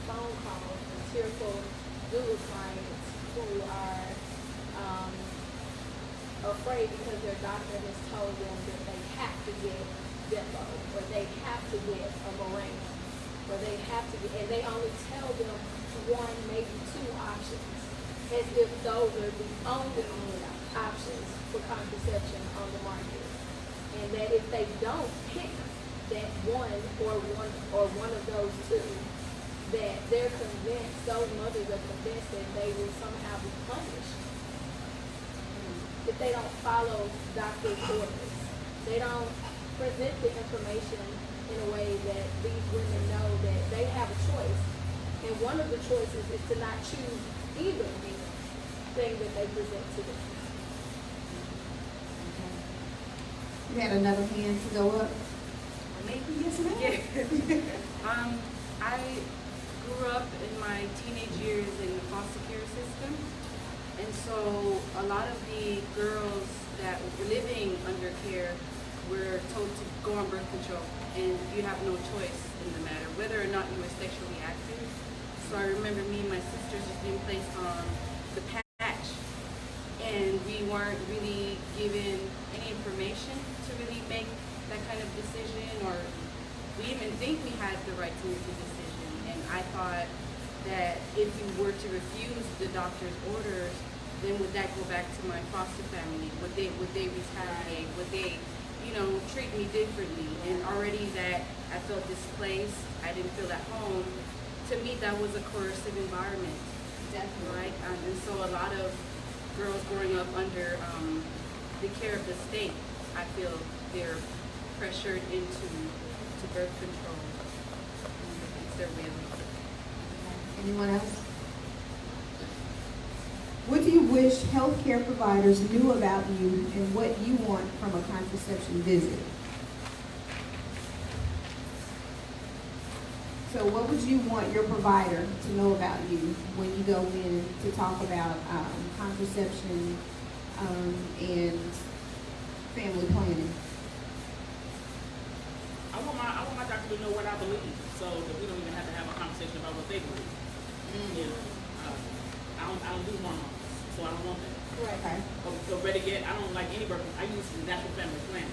E: phone calls from tearful doula clients who are afraid because their doctor has told them that they have to get Depo, or they have to get a Mirena, or they have to get, and they only tell them one, maybe two options, as if those are the only options for contraception on the market. And that if they don't pick that one or one of those two, that they're convinced, those mothers are convinced that they will somehow be punished if they don't follow doctor's orders. They don't present the information in a way that these women know that they have a choice. And one of the choices is to not choose either thing that they present to them.
A: You had another hand to go up.
B: Yes, ma'am.
F: Yeah. I grew up in my teenage years in the foster care system, and so a lot of the girls that were living under care were told to go on birth control, and you have no choice in the matter, whether or not you were sexually active. So I remember me and my sisters just being placed on the patch, and we weren't really given any information to really make that kind of decision, or we even think we had the right to make the decision. And I thought that if you were to refuse the doctor's orders, then would that go back to my foster family? Would they retaliate? Would they, treat me differently? And already that I felt displaced, I didn't feel at home. To me, that was a coercive environment.
A: Definitely.
F: Right? And so a lot of girls growing up under the care of the state, I feel they're pressured into birth control. It's their will.
A: Anyone else? What do you wish healthcare providers knew about you and what you want from a contraception visit? So what would you want your provider to know about you when you go in to talk about contraception and family planning?
B: I want my doctor to know what I believe, so that we don't even have to have a conversation about what they believe. I don't do hormones, so I don't want that.
E: Right.
A: Okay.
B: So better yet, I don't like any birth. I use natural family planning.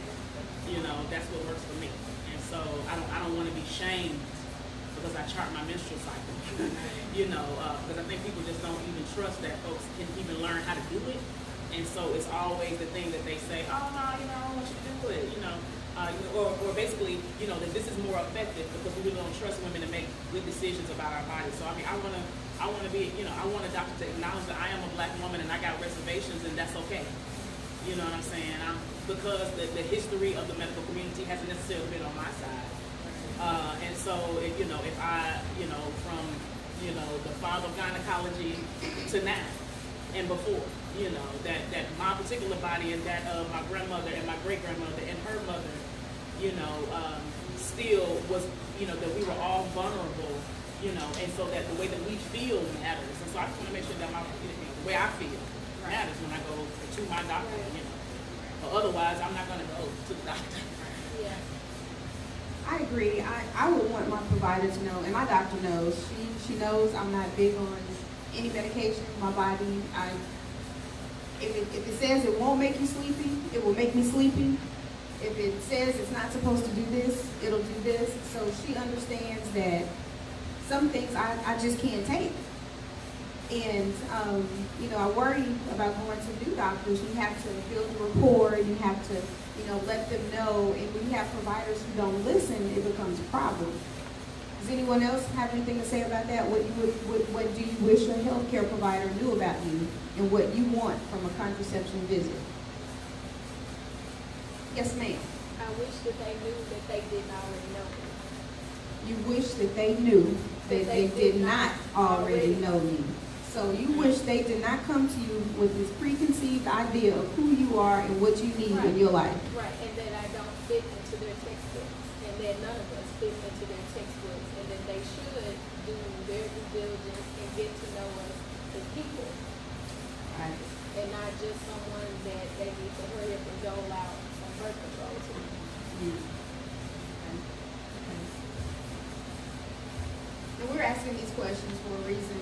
B: That's what works for me. And so I don't want to be shamed because I chart my menstrual cycle. Because I think people just don't even trust that folks can even learn how to do it. And so it's always the thing that they say, oh no, I don't want you to do it. Or basically, that this is more effective because we really don't trust women to make good decisions about our bodies. So I mean, I want a doctor to acknowledge that I am a black woman and I got reservations, and that's okay. You know what I'm saying? Because the history of the medical community hasn't necessarily been on my side. And so, if I, from, the father of gynecology to now and before, that my particular body and that of my grandmother and my great-grandmother and her mother, still was, that we were all vulnerable, and so that the way that we feel matters. And so I just want to make sure that the way I feel matters when I go to my doctor, But otherwise, I'm not going to go to the doctor.
E: Yeah.
A: I agree. I would want my provider to know, and my doctor knows. She knows I'm not big on any medication. My body, if it says it won't make you sleepy, it will make me sleepy. If it says it's not supposed to do this, it'll do this. So she understands that some things I just can't take. And, I worry about going to new doctors. You have to build a rapport. You have to, let them know. And when you have providers who don't listen, it becomes a problem. Does anyone else have anything to say about that? What do you wish a healthcare provider knew about you and what you want from a contraception visit? Yes, ma'am.
E: I wish that they knew that they didn't already know me.
A: You wish that they knew that they did not already know you. So you wish they did not come to you with this preconceived idea of who you are and what you need in your life.
E: Right, and that I don't fit into their textbooks, and that none of us fit into their textbooks, and that they should do their due diligence and get to know us as people,
A: Right.
E: and not just someone that they need to hurry up and dole out some birth control to.
A: asking these questions for a reason.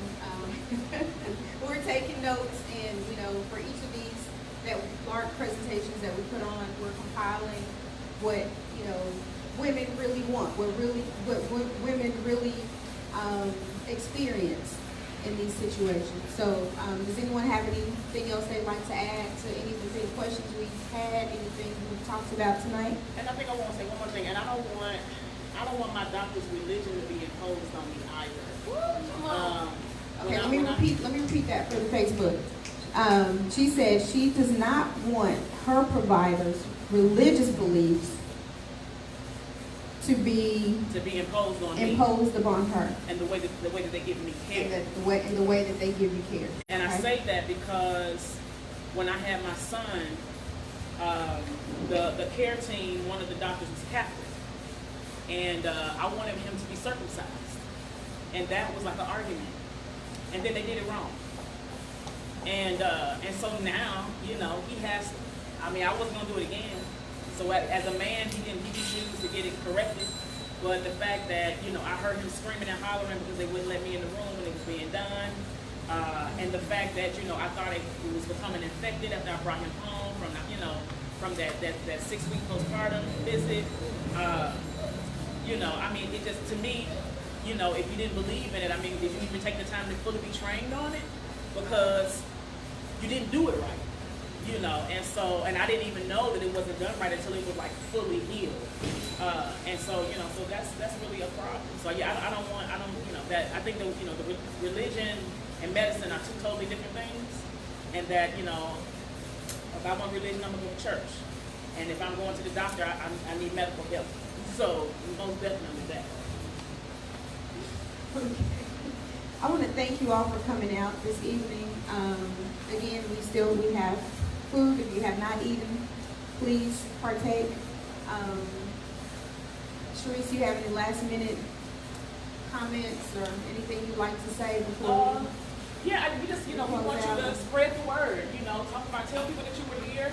A: We're taking notes, and for each of these large presentations that we put on, we're compiling what women really want, what women really experience in these situations. So, does anyone have anything else they'd like to add to any of the questions we've had, anything we've talked about tonight?
B: And I think I want to say one more thing, and I don't want my doctor's religion to be imposed on me either.
A: Okay, let me repeat that for the Facebook. She said she does not want her provider's religious beliefs to be
B: imposed on
A: imposed upon her,
B: and the way that they give me care,
A: and the way that they give you care.
B: And I say that because when I had my son, the care team, one of the doctors was Catholic, and I wanted him to be circumcised, and that was like an argument, and then they did it wrong, and so now he has. I mean, I wasn't gonna do it again. So as a man, he didn't choose to get it corrected. But the fact that, I heard him screaming and hollering because they wouldn't let me in the room when it was being done. And the fact that, I thought it was becoming infected after I brought him home from that 6-week postpartum visit. I mean, it just, to me, if you didn't believe in it, I mean, did you even take the time to fully be trained on it? Because you didn't do it right. And I didn't even know that it wasn't done right until it was like fully healed. And so that's really a problem. So yeah, I don't that. I think that the religion and medicine are two totally different things, and that if I want religion, I'm gonna go to church, and if I'm going to the doctor, I need medical help. So most definitely that.
A: Okay. I want to thank you all for coming out this evening. Again, we have food. If you have not eaten, please partake. Sharice, do you have any last minute comments or anything you'd like to say before?
B: Yeah, we just we want you to spread the word. Talk about, tell people that you were here.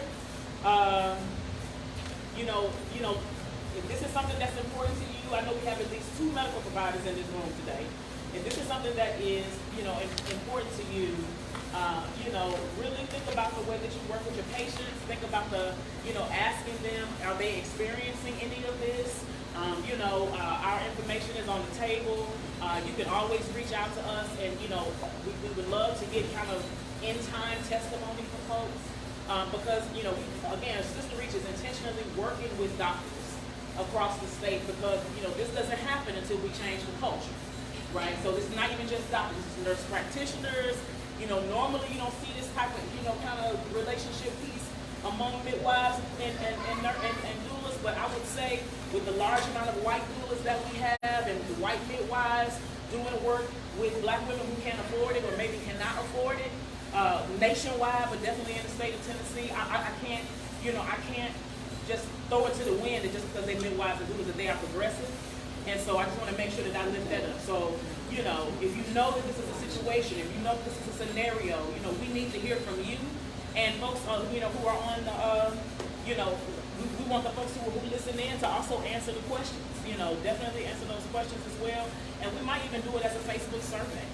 B: If this is something that's important to you, I know we have at least 2 medical providers in this room today. If this is something that is important to you, really think about the way that you work with your patients. Think about asking them, are they experiencing any of this? Our information is on the table. You can always reach out to us, and we would love to get kind of in-time testimony from folks because again, Sister Reach is intentionally working with doctors across the state because this doesn't happen until we change the culture, right? So it's not even just doctors; it's nurse practitioners. Normally you don't see this type of kind of relationship piece among midwives and doulas, but I would say with the large amount of white doulas that we have and white midwives doing work with black women who can't afford it or maybe cannot afford it, nationwide, but definitely in the state of Tennessee, I can't just throw it to the wind and just because they midwives and doulas that they are progressive. And so I just want to make sure that I lift that up. So, if you know that this is a situation, if you know that this is a scenario, we need to hear from you. And folks, who are on the, we want the folks who listen in to also answer the questions. Definitely answer those questions as well. And we might even do it as a Facebook survey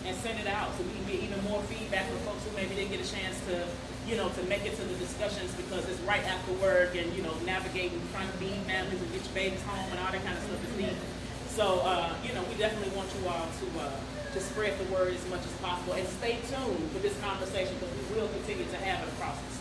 B: and send it out so we can get even more feedback from folks who maybe didn't get a chance to, to make it to the discussions because it's right after work and, navigating, trying to feed families and get your babies home and all that kind of stuff is needed. So, we definitely want you all to spread the word as much as possible and stay tuned for this conversation because we will continue to have it across the state.